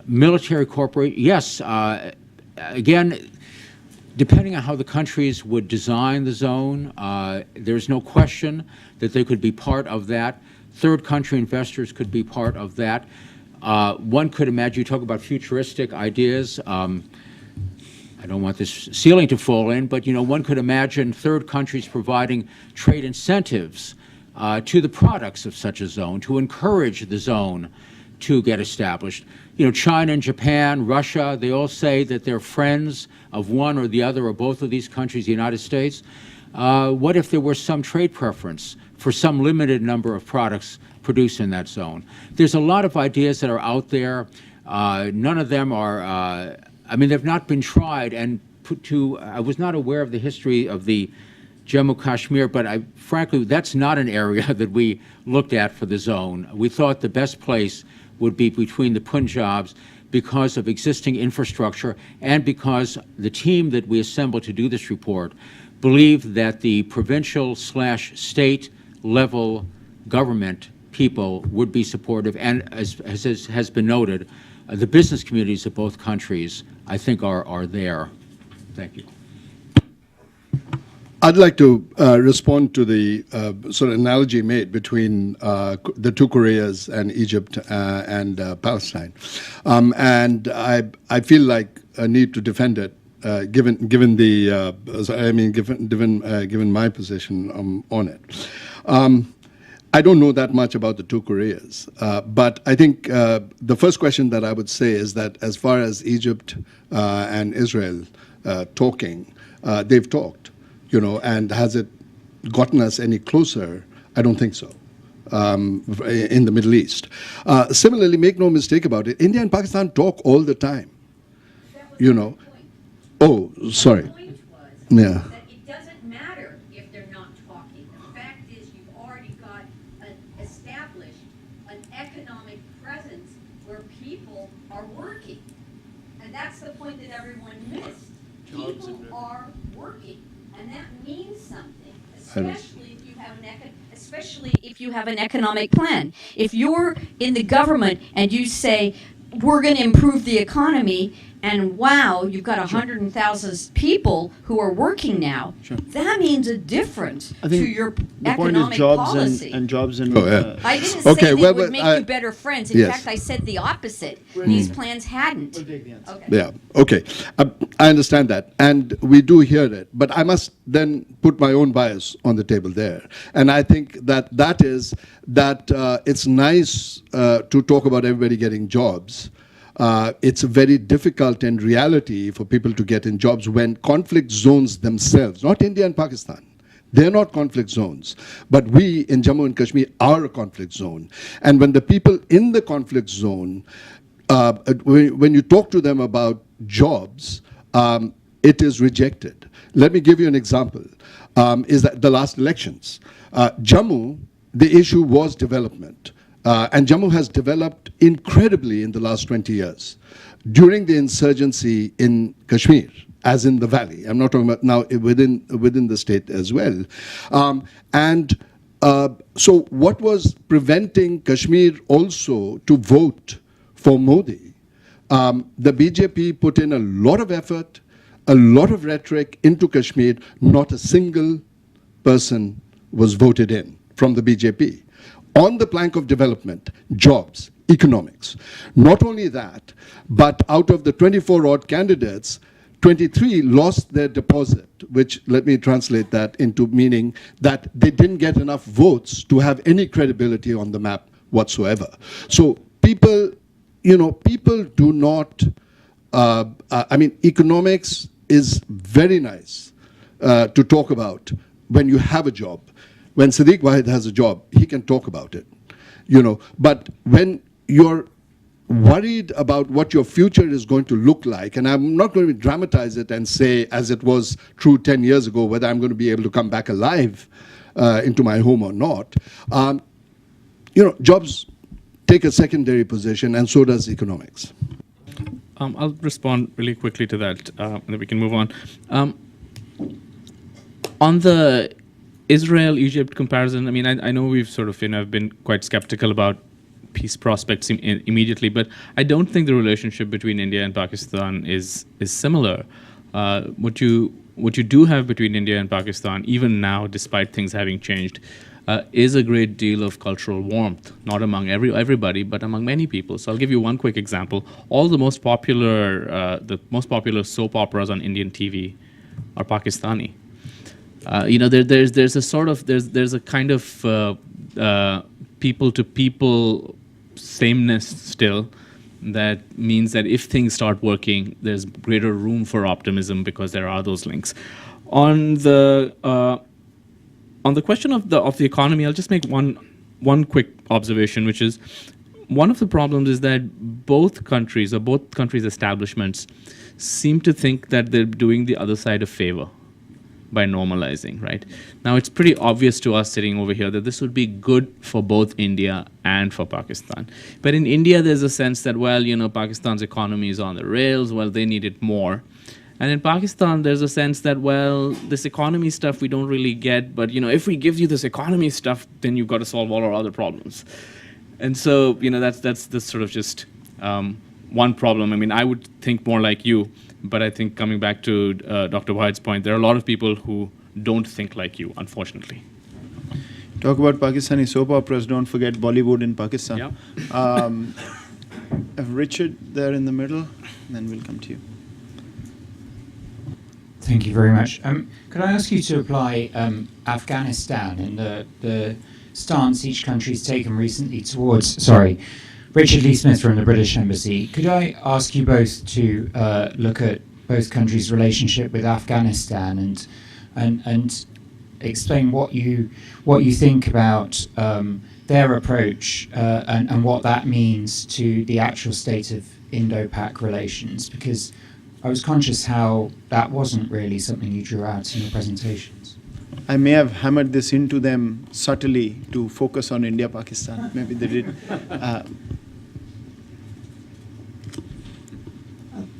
Speaker 2: Military corporate, yes, again, depending on how the countries would design the zone, there's no question that they could be part of that. Third country investors could be part of that. One could imagine, you talk about futuristic ideas, I don't want this ceiling to fall in, but one could imagine third countries providing trade incentives to the products of such a zone, to encourage the zone to get established. China and Japan, Russia, they all say that they're friends of one or the other or both of these countries, the United States. What if there were some trade preference for some limited number of products produced in that zone? There's a lot of ideas that are out there. None of them are, they've not been tried and put to, I was not aware of the history of the Jammu Kashmir, but frankly, that's not an area that we looked at for the zone. We thought the best place would be between the Punjabs, because of existing infrastructure and because the team that we assembled to do this report believed that the provincial/state level government people would be supportive, and as has been noted, the business communities of both countries, I think, are there. Thank you.
Speaker 3: I'd like to respond to the sort of analogy made between the two Koreas and Egypt and Palestine, and I feel like a need to defend it, given my position on it. I don't know that much about the two Koreas, but I think the first question that I would say is that as far as Egypt and Israel talking, they've talked. And has it gotten us any closer? I don't think so. In the Middle East. Similarly, make no mistake about it, India and Pakistan talk all the time. Oh, sorry.
Speaker 7: The point was
Speaker 3: Yeah.
Speaker 7: that it doesn't matter if they're not talking. The fact is you've already got established an economic presence where people are working. And that's the point that everyone missed. People are working. And that means something, especially if you have an economic plan. If you're in the government and you say, we're going to improve the economy, and wow, you've got 100,000 people who are working now, that means a difference
Speaker 1: I
Speaker 7: to
Speaker 1: think
Speaker 7: your
Speaker 1: the point is
Speaker 7: economic
Speaker 1: jobs
Speaker 7: policy.
Speaker 1: and jobs and
Speaker 3: Oh, yeah.
Speaker 7: I didn't
Speaker 3: Okay,
Speaker 7: say
Speaker 3: well,
Speaker 7: they would
Speaker 3: but
Speaker 7: make
Speaker 3: I-
Speaker 7: you better friends. In
Speaker 3: Yes.
Speaker 7: fact, I said the opposite. These plans hadn't.
Speaker 1: We'll take the answer.
Speaker 7: Okay.
Speaker 3: Yeah, okay. I understand that, and we do hear it, but I must then put my own bias on the table there. And I think that it's nice to talk about everybody getting jobs. It's very difficult in reality for people to get in jobs when conflict zones themselves, not India and Pakistan, they're not conflict zones. But we in Jammu and Kashmir are a conflict zone. And when the people in the conflict zone, when you talk to them about jobs, it is rejected. Let me give you an example. Is that the last elections? Jammu, the issue was development. And Jammu has developed incredibly in the last 20 years. During the insurgency in Kashmir, as in the valley, I'm not talking about now within the state as well. So what was preventing Kashmir also to vote for Modi? The BJP put in a lot of effort, a lot of rhetoric into Kashmir. Not a single person was voted in from the BJP. On the plank of development, jobs, economics. Not only that, but out of the 24 odd candidates, 23 lost their deposit, which, let me translate that into meaning that they didn't get enough votes to have any credibility on the map whatsoever. So people do not, economics is very nice to talk about when you have a job. When Sadiq Wahid has a job, he can talk about it, But when you're worried about what your future is going to look like, and I'm not going to dramatize it and say, as it was true 10 years ago, whether I'm going to be able to come back alive into my home or not, jobs take a secondary position, and so does economics.
Speaker 4: I'll respond really quickly to that, and then we can move on. On the Israel-Egypt comparison, I know we've sort of been quite skeptical about peace prospects immediately, but I don't think the relationship between India and Pakistan is similar. What you do have between India and Pakistan, even now, despite things having changed, is a great deal of cultural warmth, not among everybody, but among many people. So I'll give you one quick example. All the most popular soap operas on Indian TV are Pakistani. There's a kind of people-to-people sameness still that means that if things start working, there's greater room for optimism because there are those links. On the question of the economy, I'll just make one quick observation, which is one of the problems is that both countries' establishments seem to think that they're doing the other side a favor. by normalizing, right? Now, it's pretty obvious to us sitting over here that this would be good for both India and for Pakistan. But in India, there's a sense that, well, Pakistan's economy is on the rails, well, they need it more. And in Pakistan, there's a sense that, well, this economy stuff we don't really get, but, if we give you this economy stuff, then you've got to solve all our other problems. And so, that's the sort of just one problem. I mean, I would think more like you, but I think coming back to Dr. Wahid's point, there are a lot of people who don't think like you, unfortunately.
Speaker 1: Talk about Pakistani soap operas, don't forget Bollywood in Pakistan.
Speaker 4: Yeah.
Speaker 1: Have Richard there in the middle, then we'll come to you.
Speaker 8: Thank you very much. Could I ask you to apply Afghanistan and the stance each country's taken recently towards... Sorry, Richard Lee Smith from the British Embassy. Could I ask you both to look at both countries' relationship with Afghanistan and explain what you think about their approach and what that means to the actual state of Indo-Pak relations? Because I was conscious how that wasn't really something you drew out in your presentations.
Speaker 1: I may have hammered this into them subtly to focus on India-Pakistan. Maybe they did.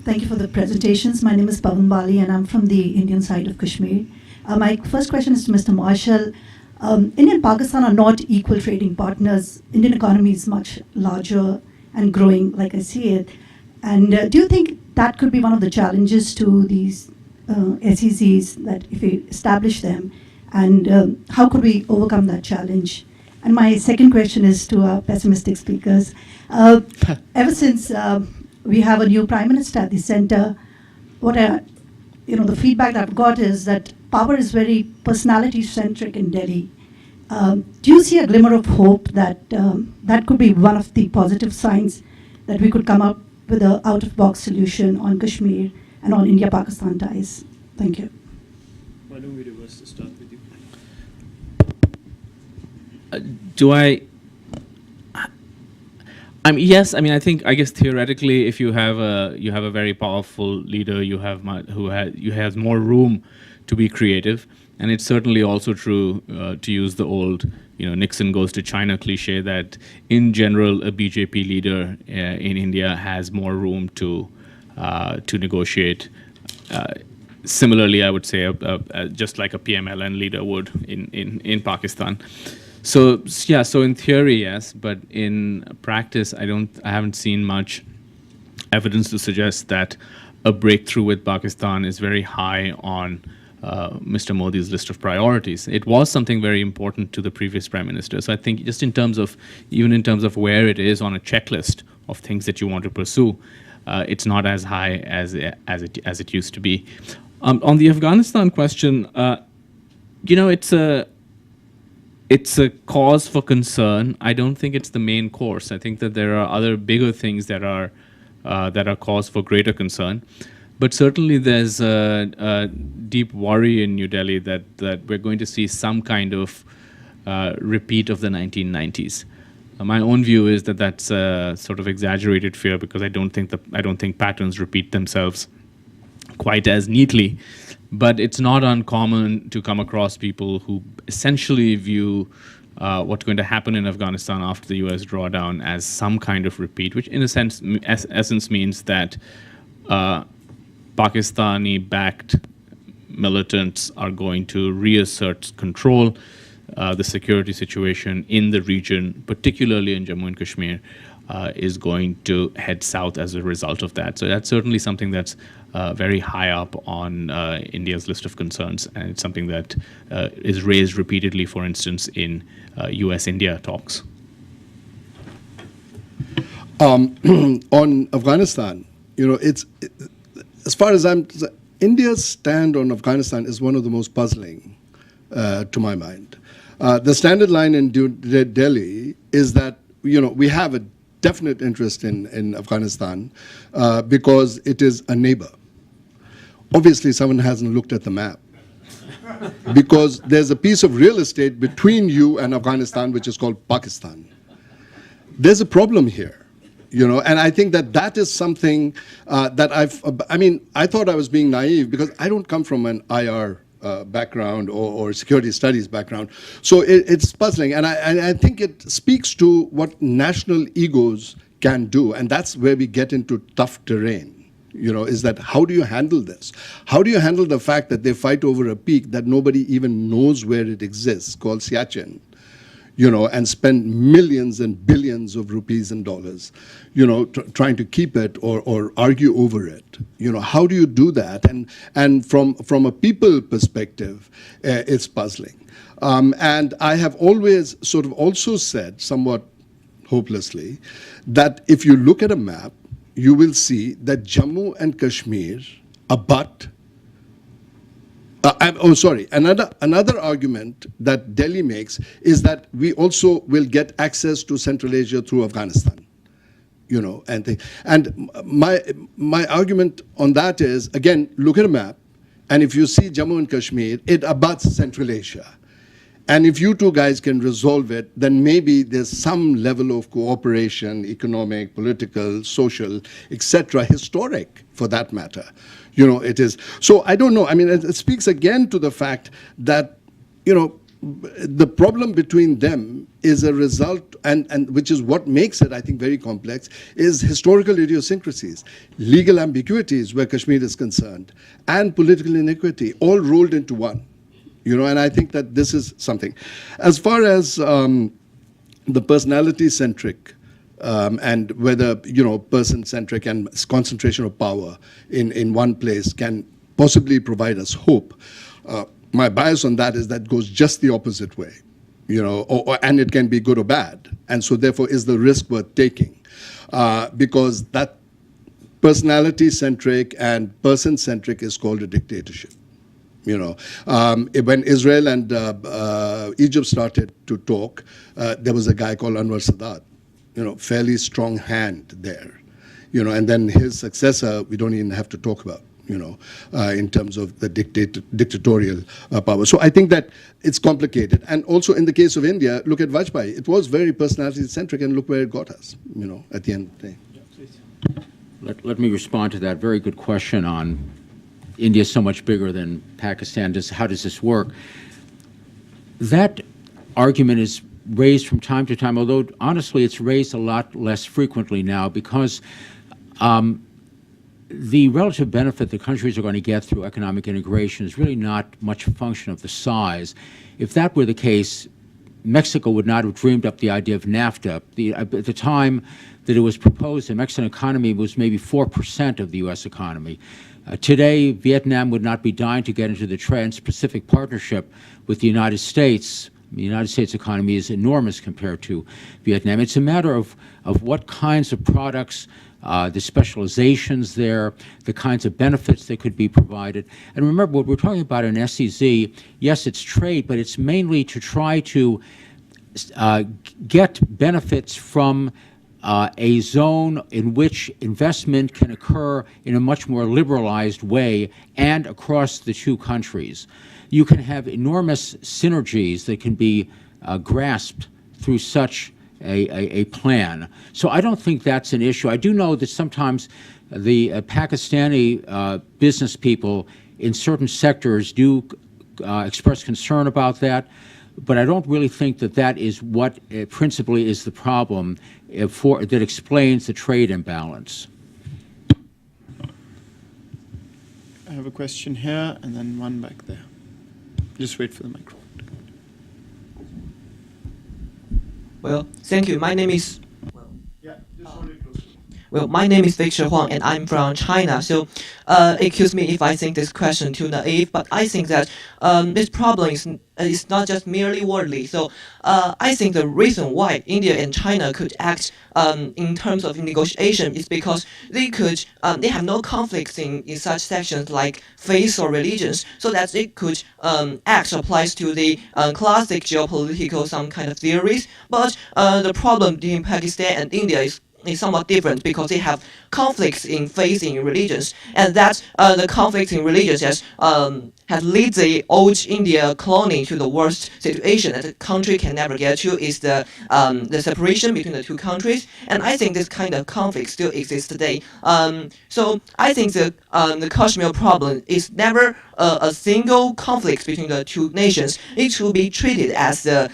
Speaker 9: Thank you for the presentations. My name is Pavan Bali, and I'm from the Indian side of Kashmir. My first question is to Mr. Marshall. India and Pakistan are not equal trading partners. Indian economy is much larger and growing, like I see it. And do you think that could be one of the challenges to these SEZs, that if we establish them, and how could we overcome that challenge? And my second question is to our pessimistic speakers. Ever since we have a new prime minister at the center, the feedback that I've got is that power is very personality-centric in Delhi. Do you see a glimmer of hope that that could be one of the positive signs that we could come up with an out-of-box solution on Kashmir and on India-Pakistan ties? Thank you.
Speaker 1: Why don't we reverse to start with you?
Speaker 4: Yes. I mean, I guess theoretically, if you have a very powerful leader, who has more room to be creative, and it's certainly also true to use the old, Nixon goes to China cliche, that in general a BJP leader in India has more room to negotiate. Similarly, I would say just like a PMLN leader would in Pakistan. So yeah, so in theory, yes, but in practice, I haven't seen much evidence to suggest that a breakthrough with Pakistan is very high on Mr. Modi's list of priorities. It was something very important to the previous prime minister. So I think just even in terms of where it is on a checklist of things that you want to pursue, it's not as high as it used to be. On the Afghanistan question, it's a cause for concern. I don't think it's the main course. I think that there are other bigger things that are cause for greater concern. But certainly there's a deep worry in New Delhi that we're going to see some kind of repeat of the 1990s. My own view is that that's a sort of exaggerated fear, because I don't think patterns repeat themselves quite as neatly. But it's not uncommon to come across people who essentially view what's going to happen in Afghanistan after the US drawdown as some kind of repeat, which in a sense, essence means that Pakistani-backed militants are going to reassert control. The security situation in the region, particularly in Jammu and Kashmir, is going to head south as a result of that. So that's certainly something that's very high up on India's list of concerns, and it's something that is raised repeatedly, for instance, in US-India talks.
Speaker 3: On Afghanistan, as far as India's stand on Afghanistan is one of the most puzzling to my mind. The standard line in Delhi is that we have a definite interest in Afghanistan because it is a neighbor. Obviously, someone hasn't looked at the map, because there's a piece of real estate between you and Afghanistan which is called Pakistan. There's a problem here, and I think that is something that I thought I was being naive, because I don't come from an IR background or security studies background. So it's puzzling, and I think it speaks to what national egos can do, and that's where we get into tough terrain. Is that how do you handle this? How do you handle the fact that they fight over a peak that nobody even knows where it exists, called Siachen, and spend millions and billions of rupees and dollars, trying to keep it or argue over it? How do you do that? And from a people perspective, it's puzzling. And I have always sort of also said, somewhat hopelessly, that if you look at a map, you will see that Jammu and Kashmir abut. Another argument that Delhi makes is that we also will get access to Central Asia through Afghanistan. And my argument on that is, again, look at a map, and if you see Jammu and Kashmir, it abuts Central Asia. And if you two guys can resolve it, then maybe there's some level of cooperation, economic, political, social, etc., historic, for that matter. It is. So I don't know. I mean, it speaks again to the fact that, the problem between them is a result, and which is what makes it, I think, very complex, is historical idiosyncrasies, legal ambiguities where Kashmir is concerned, and political inequity, all rolled into one. And I think that this is something. As far as the personality-centric and whether, person-centric and concentration of power in one place can possibly provide us hope, my bias on that is that goes just the opposite way, and it can be good or bad. And so therefore, is the risk worth taking? Because that personality-centric and person-centric is called a dictatorship. When Israel and Egypt started to talk, there was a guy called Anwar Sadat, fairly strong hand there, and then his successor, we don't even have to talk about, in terms of the dictatorial power. So I think that it's complicated. And also in the case of India, look at Vajpayee. It was very personality-centric, and look where it got us, at the end of the day.
Speaker 2: Let me respond to that. Very good question on India is so much bigger than Pakistan. How does this work? That argument is raised from time to time, although honestly it's raised a lot less frequently now, because the relative benefit the countries are going to get through economic integration is really not much a function of the size. If that were the case, Mexico would not have dreamed up the idea of NAFTA. At the time that it was proposed, the Mexican economy was maybe 4% of the U.S. economy. Today, Vietnam would not be dying to get into the Trans-Pacific Partnership with the United States. The United States economy is enormous compared to Vietnam. It's a matter of what kinds of products, the specializations there, the kinds of benefits that could be provided. And remember, what we're talking about in SEZ, yes, it's trade, but it's mainly to try to get benefits from a zone in which investment can occur in a much more liberalized way and across the two countries. You can have enormous synergies that can be grasped through such a plan. So I don't think that's an issue. I do know that sometimes the Pakistani business people in certain sectors do express concern about that. But I don't really think that that is what principally is the problem that explains the trade imbalance.
Speaker 1: I have a question here and then one back there. Just wait for the microphone.
Speaker 10: Well, thank you. My name is Victor Huang, and I'm from China. So, excuse me if I think this question too naive, but I think that this problem is not just merely worldly. So, I think the reason why India and China could act in terms of negotiation is because they have no conflicts in such sections like faith or religions, so that they could act applies to the classic geopolitical some kind of theories. But the problem between Pakistan and India is somewhat different because they have conflicts in faith in religions, and that the conflict in religions has led the old India colony to the worst situation that the country can never get to is the separation between the two countries, and I think this kind of conflict still exists today. So I think the Kashmir problem is never a single conflict between the two nations. It should be treated as a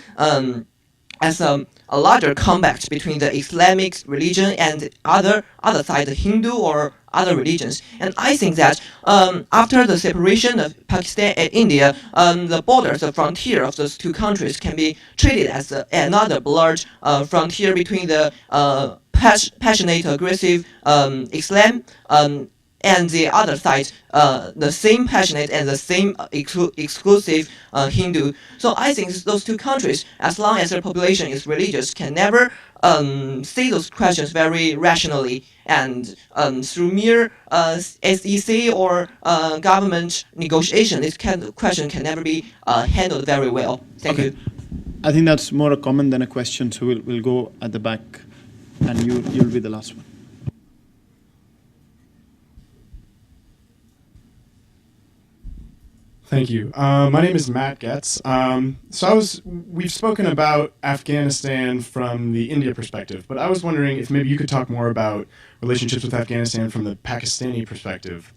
Speaker 10: larger combat between the Islamic religion and other side, the Hindu or other religions. And I think that after the separation of Pakistan and India, the borders, the frontier of those two countries can be treated as another blurred frontier between the passionate, aggressive Islam and the other side, the same passionate and the same exclusive Hindu. So I think those two countries, as long as their population is religious, can never see those questions very rationally. And through mere SEC or government negotiation, this kind of question can never be handled very well. Thank you.
Speaker 1: I think that's more a comment than a question, so we'll go at the back, and you'll be the last one.
Speaker 11: Thank you. My name is Matt Getz. We've spoken about Afghanistan from the India perspective, but I was wondering if maybe you could talk more about relationships with Afghanistan from the Pakistani perspective.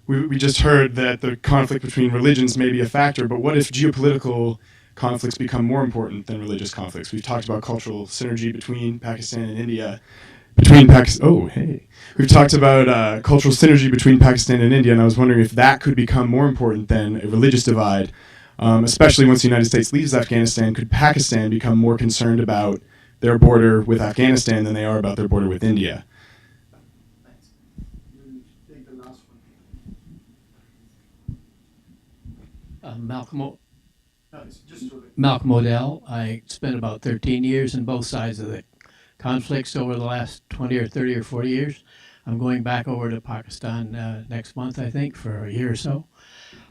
Speaker 11: We just heard that the conflict between religions may be a factor, but what if geopolitical conflicts become more important than religious conflicts? We've talked about cultural synergy between Pakistan and India. We've talked about cultural synergy between Pakistan and India, and I was wondering if that could become more important than a religious divide, especially once the United States leaves Afghanistan. Could Pakistan become more concerned about their border with Afghanistan than they are about their border with India?
Speaker 12: Malcolm Odell. I spent about 13 years in both sides of the conflicts over the last 20 or 30 or 40 years. I'm going back over to Pakistan next month, I think, for a year or so.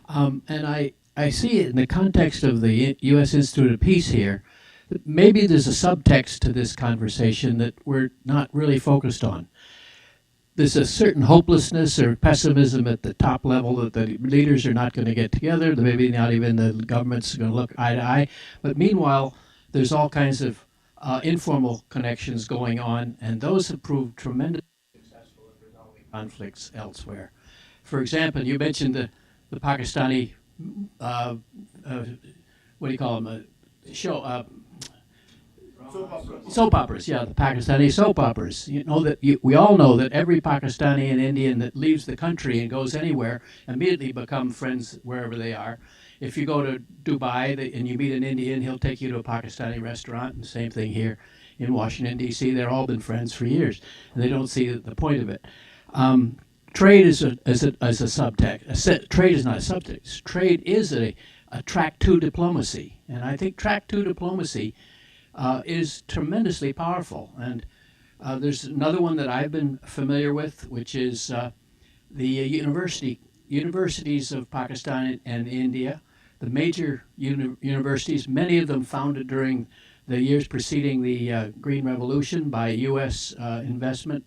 Speaker 12: And I see it in the context of the U.S. Institute of Peace here, that maybe there's a subtext to this conversation that we're not really focused on. There's a certain hopelessness or pessimism at the top level that the leaders are not going to get together, that maybe not even the government's going to look eye to eye. But meanwhile, there's all kinds of informal connections going on, and those have proved tremendously successful in resolving conflicts elsewhere. For example, you mentioned the Pakistani, what do you call them, soap operas, yeah, the Pakistani soap operas. You know that we all know that every Pakistani and Indian that leaves the country and goes anywhere immediately become friends wherever they are. If you go to Dubai and you meet an Indian, he'll take you to a Pakistani restaurant, and the same thing here in Washington, D.C. They've all been friends for years, and they don't see the point of it. Trade is a subtext. Trade is not a subtext. Trade is a track to diplomacy, and I think track to diplomacy is tremendously powerful. And there's another one that I've been familiar with, which is the universities of Pakistan and India. The major universities, many of them founded during the years preceding the Green Revolution by U.S. investment,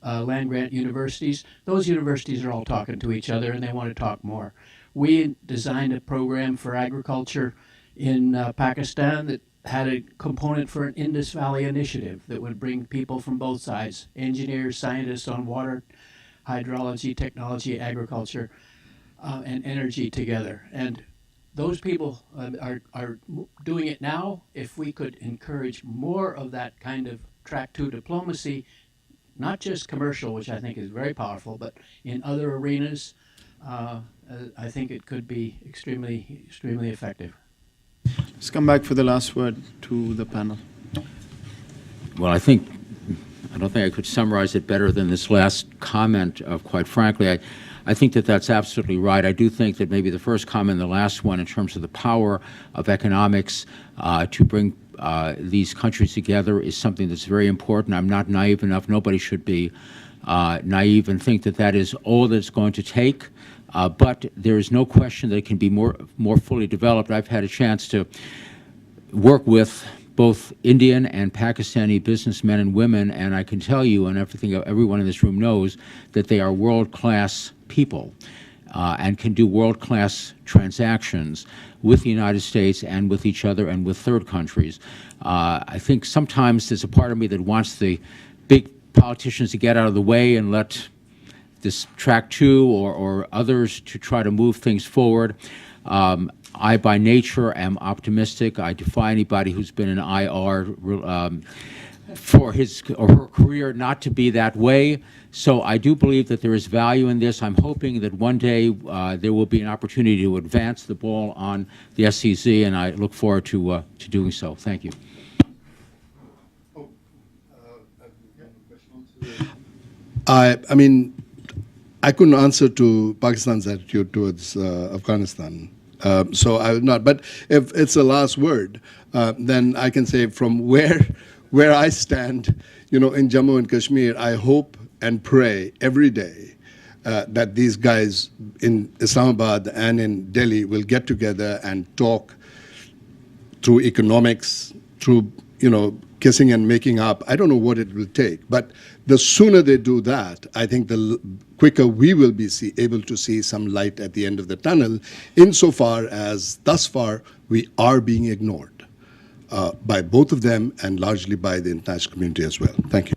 Speaker 12: land-grant universities. Those universities are all talking to each other, and they want to talk more. We designed a program for agriculture in Pakistan that had a component for an Indus Valley initiative that would bring people from both sides, engineers, scientists on water, hydrology, technology, agriculture, and energy together. And those people are doing it now. If we could encourage more of that kind of track to diplomacy, not just commercial, which I think is very powerful, but in other arenas, I think it could be extremely, extremely effective.
Speaker 1: Let's come back for the last word to the panel.
Speaker 2: Well, I don't think I could summarize it better than this last comment. Quite frankly, I think that that's absolutely right. I do think that maybe the first comment and the last one in terms of the power of economics to bring these countries together is something that's very important. I'm not naive enough. Nobody should be naive and think that that is all that it's going to take. But there is no question that it can be more fully developed. I've had a chance to work with both Indian and Pakistani businessmen and women, and I can tell you, and everyone in this room knows, that they are world-class people and can do world-class transactions with the United States and with each other and with third countries. I think sometimes there's a part of me that wants the big politicians to get out of the way and let this Track 2 or others to try to move things forward. I, by nature, am optimistic. I defy anybody who's been in IR for his or her career not to be that way. So I do believe that there is value in this. I'm hoping that one day there will be an opportunity to advance the ball on the SCZ, and I look forward to doing so. Thank you.
Speaker 3: I mean, I couldn't answer to Pakistan's attitude towards Afghanistan. So I will not. But if it's a last word, then I can say from where I stand, in Jammu and Kashmir, I hope and pray every day that these guys in Islamabad and in Delhi will get together and talk through economics, through, kissing and making up. I don't know what it will take, but the sooner they do that, I think the quicker we will be able to see some light at the end of the tunnel, insofar as thus far we are being ignored by both of them and largely by the international community as well. Thank you.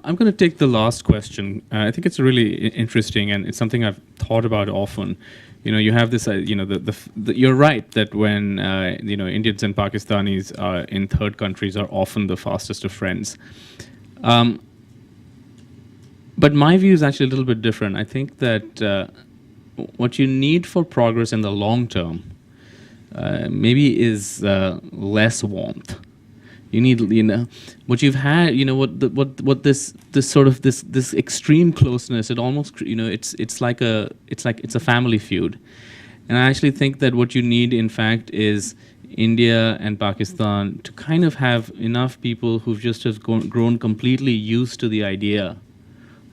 Speaker 4: I'm going to take the last question. I think it's really interesting, and it's something I've thought about often. You have this, you're right that when, Indians and Pakistanis in third countries are often the fastest of friends. But my view is actually a little bit different. I think that what you need for progress in the long term maybe is less warmth. You need, what you've had, what this sort of this extreme closeness. It almost, it's like it's a family feud, and I actually think that what you need, in fact, is India and Pakistan to kind of have enough people who've just grown completely used to the idea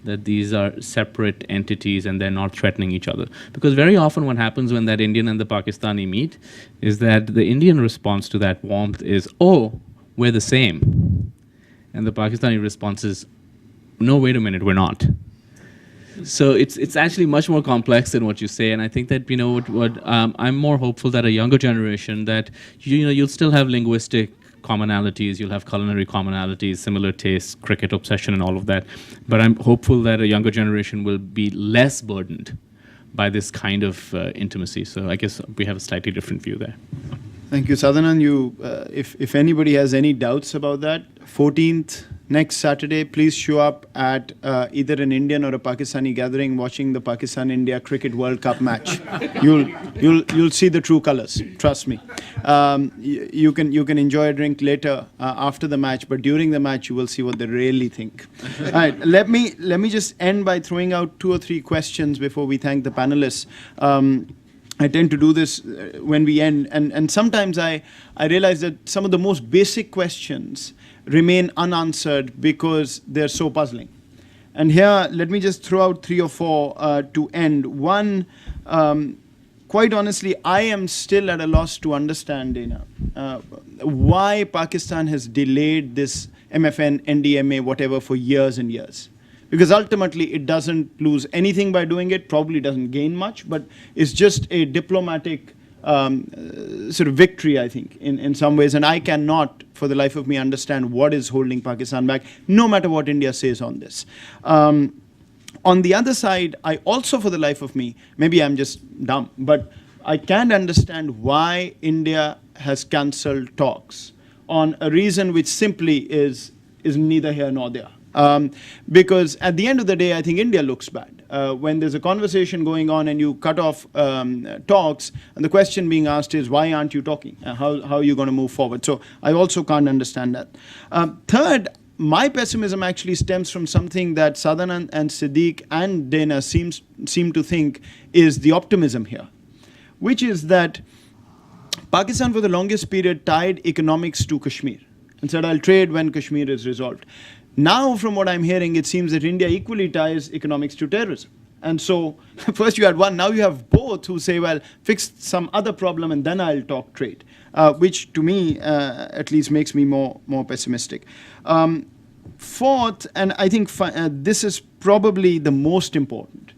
Speaker 4: that these are separate entities and they're not threatening each other. Because very often what happens when that Indian and the Pakistani meet is that the Indian response to that warmth is, oh, we're the same. And the Pakistani response is, no, wait a minute, we're not. So it's actually much more complex than what you say, and I think that I'm more hopeful that a younger generation, that you'll still have linguistic commonalities, you'll have culinary commonalities, similar tastes, cricket obsession, and all of that. But I'm hopeful that a younger generation will be less burdened by this kind of intimacy. So I guess we have a slightly different view there.
Speaker 1: Thank you, Sadhanan. If anybody has any doubts about that, 14th, next Saturday, please show up at either an Indian or a Pakistani gathering watching the Pakistan-India Cricket World Cup match. You'll see the true colors. Trust me. You can enjoy a drink later after the match, but during the match you will see what they really think. All right. Let me just end by throwing out 2 or 3 questions before we thank the panelists. I tend to do this when we end, and sometimes I realize that some of the most basic questions remain unanswered because they're so puzzling. And here, let me just throw out 3 or 4 to end. One, quite honestly, I am still at a loss to understand, Dana, why Pakistan has delayed this MFN, NDMA, whatever, for years and years. Because ultimately, it doesn't lose anything by doing it, probably doesn't gain much, but it's just a diplomatic sort of victory, I think, in some ways. And I cannot, for the life of me, understand what is holding Pakistan back, no matter what India says on this. On the other side, I also, for the life of me, maybe I'm just dumb, but I can't understand why India has cancelled talks on a reason which simply is neither here nor there. Because at the end of the day, I think India looks bad. When there's a conversation going on and you cut off talks, and the question being asked is, why aren't you talking? How are you going to move forward? So I also can't understand that. Third, my pessimism actually stems from something that Sadhanan and Siddiq and Dana seem to think is the optimism here, which is that Pakistan for the longest period tied economics to Kashmir and said, I'll trade when Kashmir is resolved. Now, from what I'm hearing, it seems that India equally ties economics to terrorism. And so first you had one, now you have both who say, well, fix some other problem and then I'll talk trade, which to me at least makes me more pessimistic. Fourth, and I think this is probably the most important,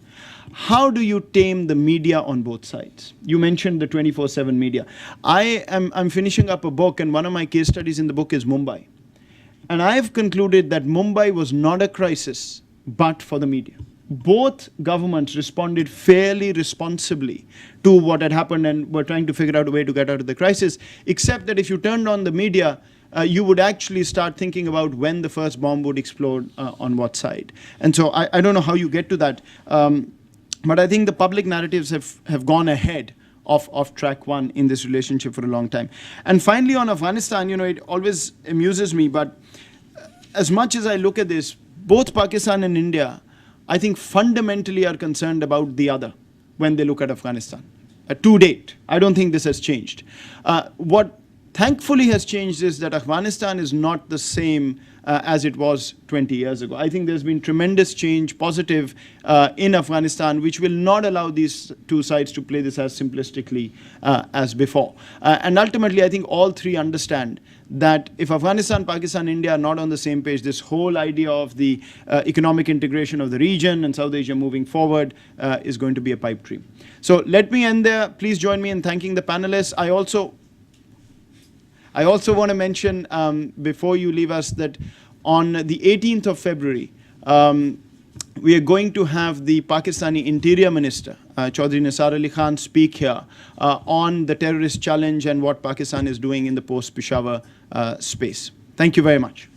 Speaker 1: how do you tame the media on both sides? You mentioned the 24/7 media. I'm finishing up a book, and one of my case studies in the book is Mumbai. And I've concluded that Mumbai was not a crisis, but for the media. Both governments responded fairly responsibly to what had happened and were trying to figure out a way to get out of the crisis, except that if you turned on the media, you would actually start thinking about when the first bomb would explode on what side. And so I don't know how you get to that, but I think the public narratives have gone ahead of track one in this relationship for a long time. And finally, on Afghanistan, it always amuses me, but as much as I look at this, both Pakistan and India, I think fundamentally are concerned about the other when they look at Afghanistan. To date, I don't think this has changed. What thankfully has changed is that Afghanistan is not the same as it was 20 years ago. I think there's been tremendous change, positive, in Afghanistan, which will not allow these two sides to play this as simplistically as before. And ultimately, I think all three understand that if Afghanistan, Pakistan, India are not on the same page, this whole idea of the economic integration of the region and South Asia moving forward is going to be a pipe dream. So let me end there. Please join me in thanking the panelists. I also want to mention, before you leave us, that on the 18th of February, we are going to have the Pakistani Interior Minister, Chaudhry Nisar Ali Khan, speak here on the terrorist challenge and what Pakistan is doing in the post-Peshawar space. Thank you very much.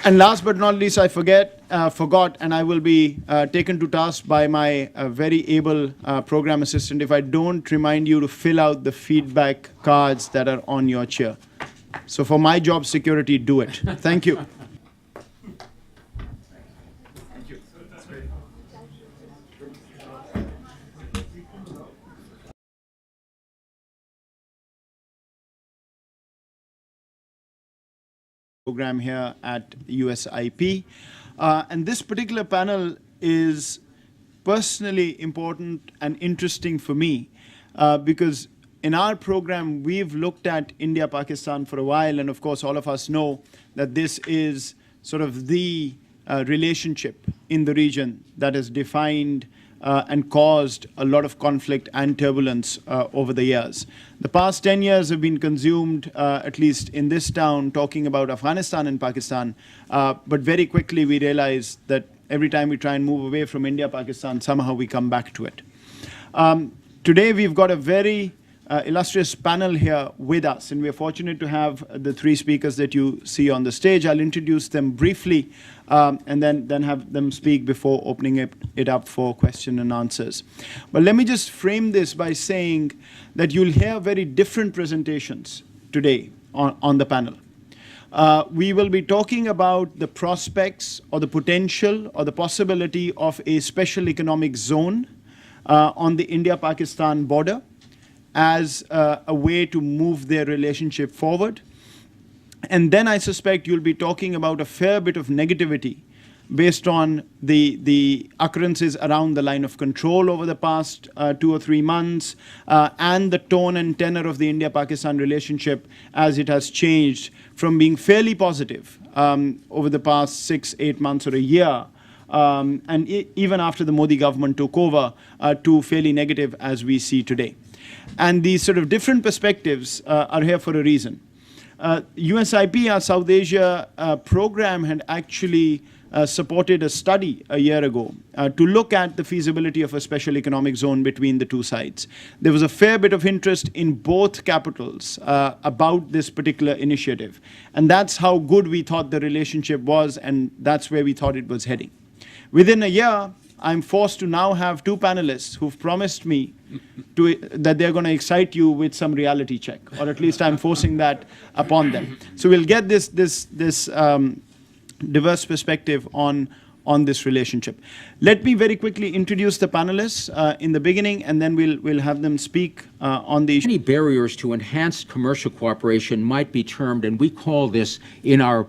Speaker 1: And last but not least, I forgot, and I will be taken to task by my very able program assistant if I don't remind you to fill out the feedback cards that are on your chair. So for my job security, do it. Thank you. Program here at USIP. And this particular panel is personally important and interesting for me because in our program, we've looked at India-Pakistan for a while, and of course, all of us know that this is sort of the relationship in the region that has defined and caused a lot of conflict and turbulence over the years. The past 10 years have been consumed, at least in this town, talking about Afghanistan and Pakistan, but very quickly we realize that every time we try and move away from India-Pakistan, somehow we come back to it. Today we've got a very illustrious panel here with us, and we're fortunate to have the three speakers that you see on the stage. I'll introduce them briefly and then have them speak before opening it up for question and answers. But let me just frame this by saying that you'll hear very different presentations today on the panel. We will be talking about the prospects or the potential or the possibility of a special economic zone on the India-Pakistan border as a way to move their relationship forward. And then I suspect you'll be talking about a fair bit of negativity based on the occurrences around the line of control over the past 2 or 3 months and the tone and tenor of the India-Pakistan relationship as it has changed from being fairly positive over the past 6-8 months or a year, and even after the Modi government took over, to fairly negative as we see today. And these sort of different perspectives are here for a reason. USIP, our South Asia program, had actually supported a study a year ago to look at the feasibility of a special economic zone between the two sides. There was a fair bit of interest in both capitals about this particular initiative. And that's how good we thought the relationship was, and that's where we thought it was heading. Within a year, I'm forced to now have two panelists who've promised me that they're going to excite you with some reality check, or at least I'm forcing that upon them. So we'll get this diverse perspective on this relationship. Let me very quickly introduce the panelists in the beginning, and then we'll have them speak on the issue.
Speaker 2: Many barriers to enhanced commercial cooperation might be termed, and we call this in our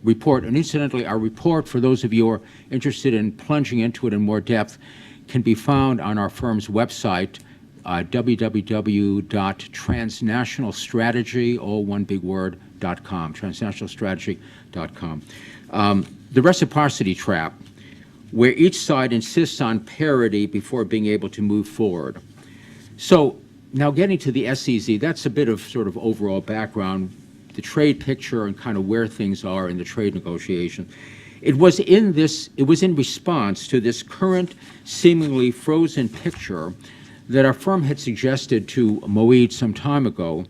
Speaker 2: report. And incidentally, our report, for those of you who are interested in plunging into it in more depth, can be found on our firm's website, www.transnationalstrategy, all one big word, .com, transnationalstrategy.com. The reciprocity trap, where each side insists on parity before being able to move forward. So now getting to the SEZ, that's a bit of sort of overall background, the trade picture and kind of where things are in the trade negotiation. It was in response to this current seemingly frozen picture that our firm had suggested to Moeed some time ago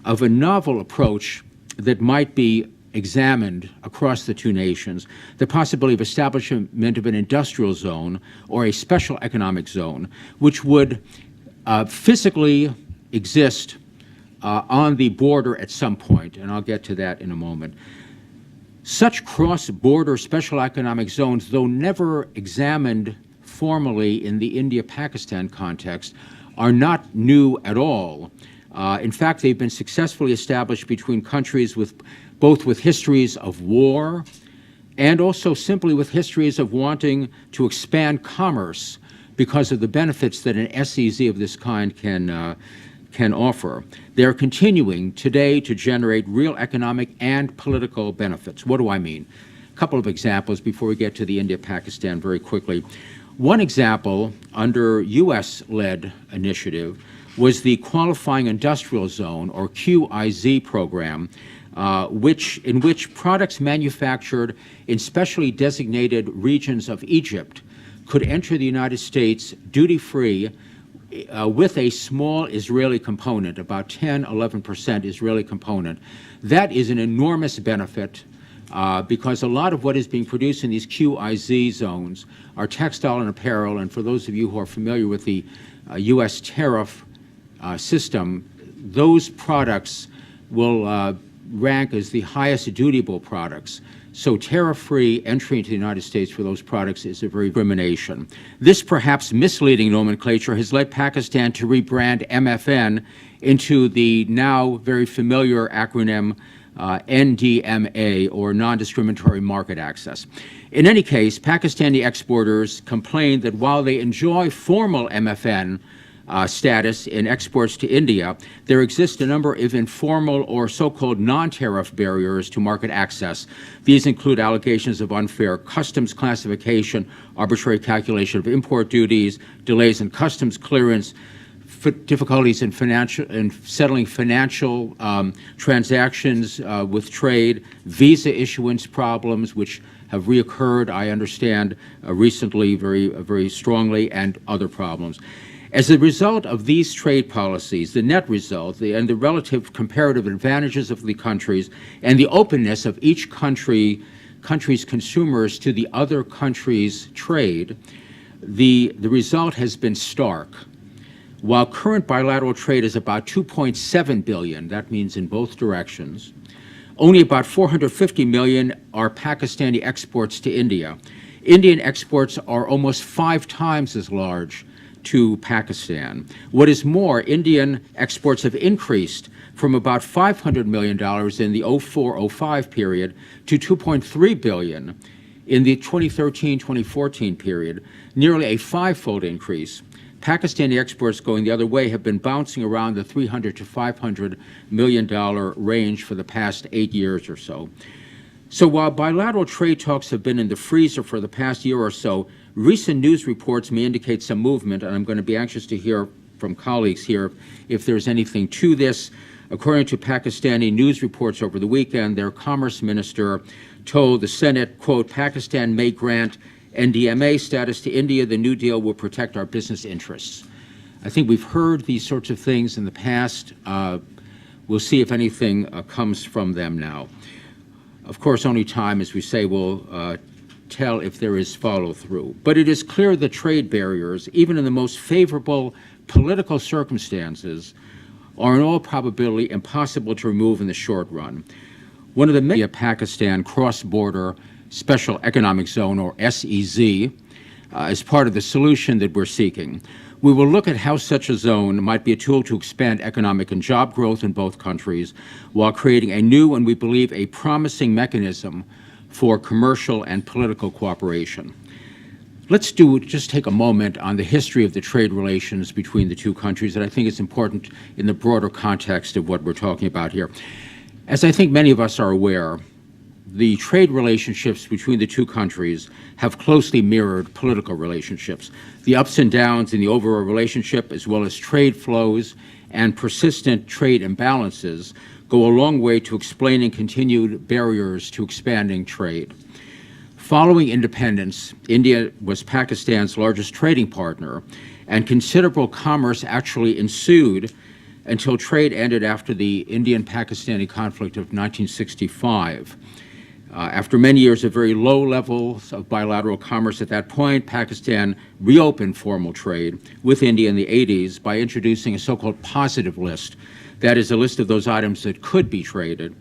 Speaker 2: of a novel approach that might be examined across the two nations, the possibility of establishment of an industrial zone or a special economic zone, which would physically exist on the border at some point, and I'll get to that in a moment. Such cross-border special economic zones, though never examined formally in the India-Pakistan context, are not new at all. In fact, they've been successfully established between countries both with histories of war and also simply with histories of wanting to expand commerce because of the benefits that an SEZ of this kind can offer. They're continuing today to generate real economic and political benefits. What do I mean? A couple of examples before we get to the India-Pakistan very quickly. One example under U.S.-led initiative was the Qualifying Industrial Zone, or QIZ program, in which products manufactured in specially designated regions of Egypt could enter the United States duty-free with a small Israeli component, about 10–11% Israeli component. That is an enormous benefit because a lot of what is being produced in these QIZ zones are textile and apparel, and for those of you who are familiar with the U.S. tariff system, those products will rank as the highest dutiable products. So tariff-free entry into the United States for those products is a very discrimination. This perhaps misleading nomenclature has led Pakistan to rebrand MFN into the now very familiar acronym NDMA, or Non-Discriminatory Market Access. In any case, Pakistani exporters complain that while they enjoy formal MFN status in exports to India, there exist a number of informal or so-called non-tariff barriers to market access. These include allegations of unfair customs classification, arbitrary calculation of import duties, delays in customs clearance, difficulties in settling financial transactions with trade, visa issuance problems, which have reoccurred, I understand, recently very strongly, and other problems. As a result of these trade policies, the net result and the relative comparative advantages of the countries and the openness of each country's consumers to the other country's trade, the result has been stark. While current bilateral trade is about $2.7 billion, that means in both directions, only about $450 million are Pakistani exports to India. Indian exports are almost 5 times as large to Pakistan. What is more, Indian exports have increased from about $500 million in the 2004-05 period to $2.3 billion in the 2013-2014 period, nearly a 5-fold increase. Pakistani exports going the other way have been bouncing around the $300 to $500 million range for the past 8 years or so. So while bilateral trade talks have been in the freezer for the past year or so, recent news reports may indicate some movement, and I'm going to be anxious to hear from colleagues here if there's anything to this. According to Pakistani news reports over the weekend, their commerce minister told the Senate, quote, Pakistan may grant NDMA status to India. The new deal will protect our business interests. I think we've heard these sorts of things in the past. We'll see if anything comes from them now. Of course, only time, as we say, will tell if there is follow-through. But it is clear that trade barriers, even in the most favorable political circumstances, are in all probability impossible to remove in the short run. One of the many Pakistan cross-border Special Economic Zone, or SEZ, is part of the solution that we're seeking. We will look at how such a zone might be a tool to expand economic and job growth in both countries while creating a new and we believe a promising mechanism for commercial and political cooperation. Let's just take a moment on the history of the trade relations between the two countries that I think is important in the broader context of what we're talking about here. As I think many of us are aware, the trade relationships between the two countries have closely mirrored political relationships. The ups and downs in the overall relationship, as well as trade flows and persistent trade imbalances, go a long way to explaining continued barriers to expanding trade. Following independence, India was Pakistan's largest trading partner, and considerable commerce actually ensued until trade ended after the Indian-Pakistani conflict of 1965. After many years of very low levels of bilateral commerce at that point, Pakistan reopened formal trade with India in the 80s by introducing a so-called positive list. That is a list of those items that could be traded,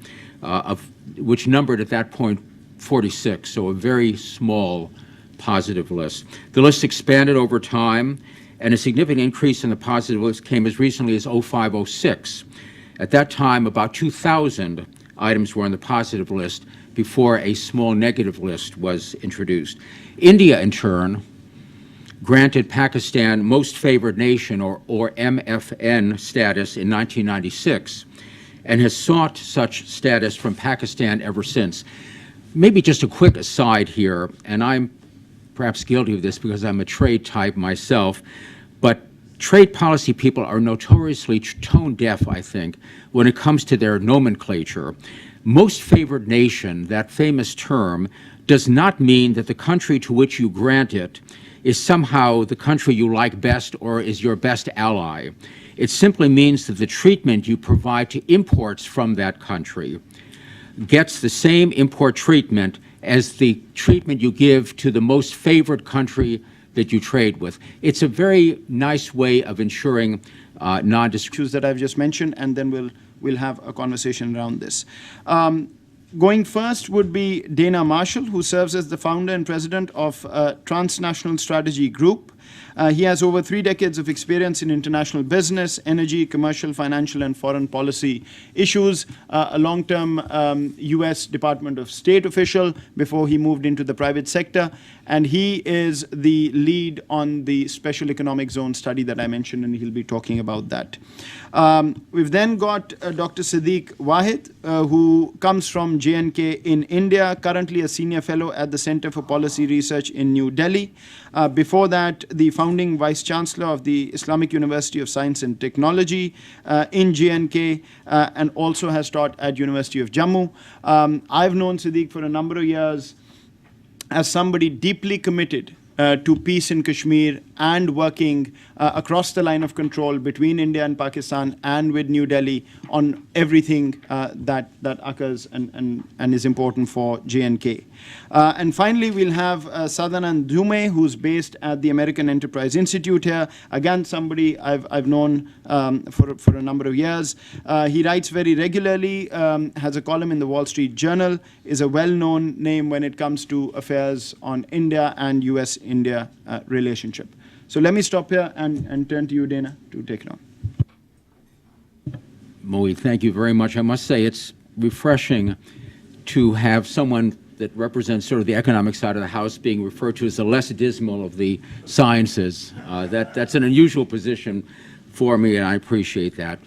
Speaker 2: which numbered at that point 46, so a very small positive list. The list expanded over time, and a significant increase in the positive list came as recently as 05-06. At that time, about 2,000 items were on the positive list before a small negative list was introduced. India, in turn, granted Pakistan Most Favored Nation, or MFN, status in 1996, and has sought such status from Pakistan ever since. Maybe just a quick aside here, and I'm perhaps guilty of this because I'm a trade type myself, but trade policy people are notoriously tone deaf, I think, when it comes to their nomenclature. Most favored nation, that famous term, does not mean that the country to which you grant it is somehow the country you like best or is your best ally. It simply means that the treatment you provide to imports from that country gets the same import treatment as the treatment you give to the most favored country that you trade with. It's a very nice way of ensuring non-discrimination.
Speaker 1: Issues that I've just mentioned, and then we'll have a conversation around this. Going first would be Dana Marshall, who serves as the founder and president of Transnational Strategy Group. He has over 3 decades of experience in international business, energy, commercial, financial, and foreign policy issues, a long-term U.S. Department of State official before he moved into the private sector, and he is the lead on the Special Economic Zone study that I mentioned, and he'll be talking about that. We've then got Dr. Siddiq Wahid, who comes from J&K in India, currently a senior fellow at the Center for Policy Research in New Delhi. Before that, the founding vice chancellor of the Islamic University of Science and Technology in J&K, and also has taught at University of Jammu. I've known Siddiq for a number of years as somebody deeply committed to peace in Kashmir and working across the line of control between India and Pakistan and with New Delhi on everything that occurs and is important for J&K. And finally, we'll have Sadanand Dhume, who's based at the American Enterprise Institute here. Again, somebody I've known for a number of years. He writes very regularly, has a column in the Wall Street Journal, is a well-known name when it comes to affairs on India and US-India relationship. So let me stop here and turn to you, Dana, to take it on.
Speaker 2: Moeed, thank you very much. I must say it's refreshing to have someone that represents sort of the economic side of the house being referred to as the less dismal of the sciences. That's an unusual position for me, and I appreciate that.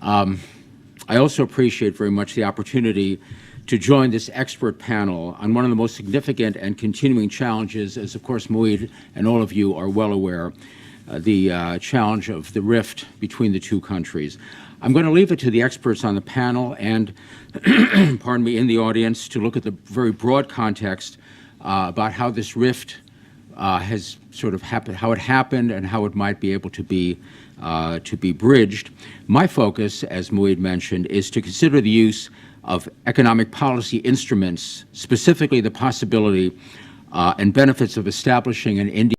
Speaker 2: I also appreciate very much the opportunity to join this expert panel on one of the most significant and continuing challenges, as of course Moeed and all of you are well aware, the challenge of the rift between the two countries. I'm going to leave it to the experts on the panel and, pardon me, in the audience to look at the very broad context about how this rift has sort of happened, how it happened, and how it might be able to be bridged. My focus, as Moeed mentioned, is to consider the use of economic policy instruments, specifically the possibility and benefits of establishing an Indian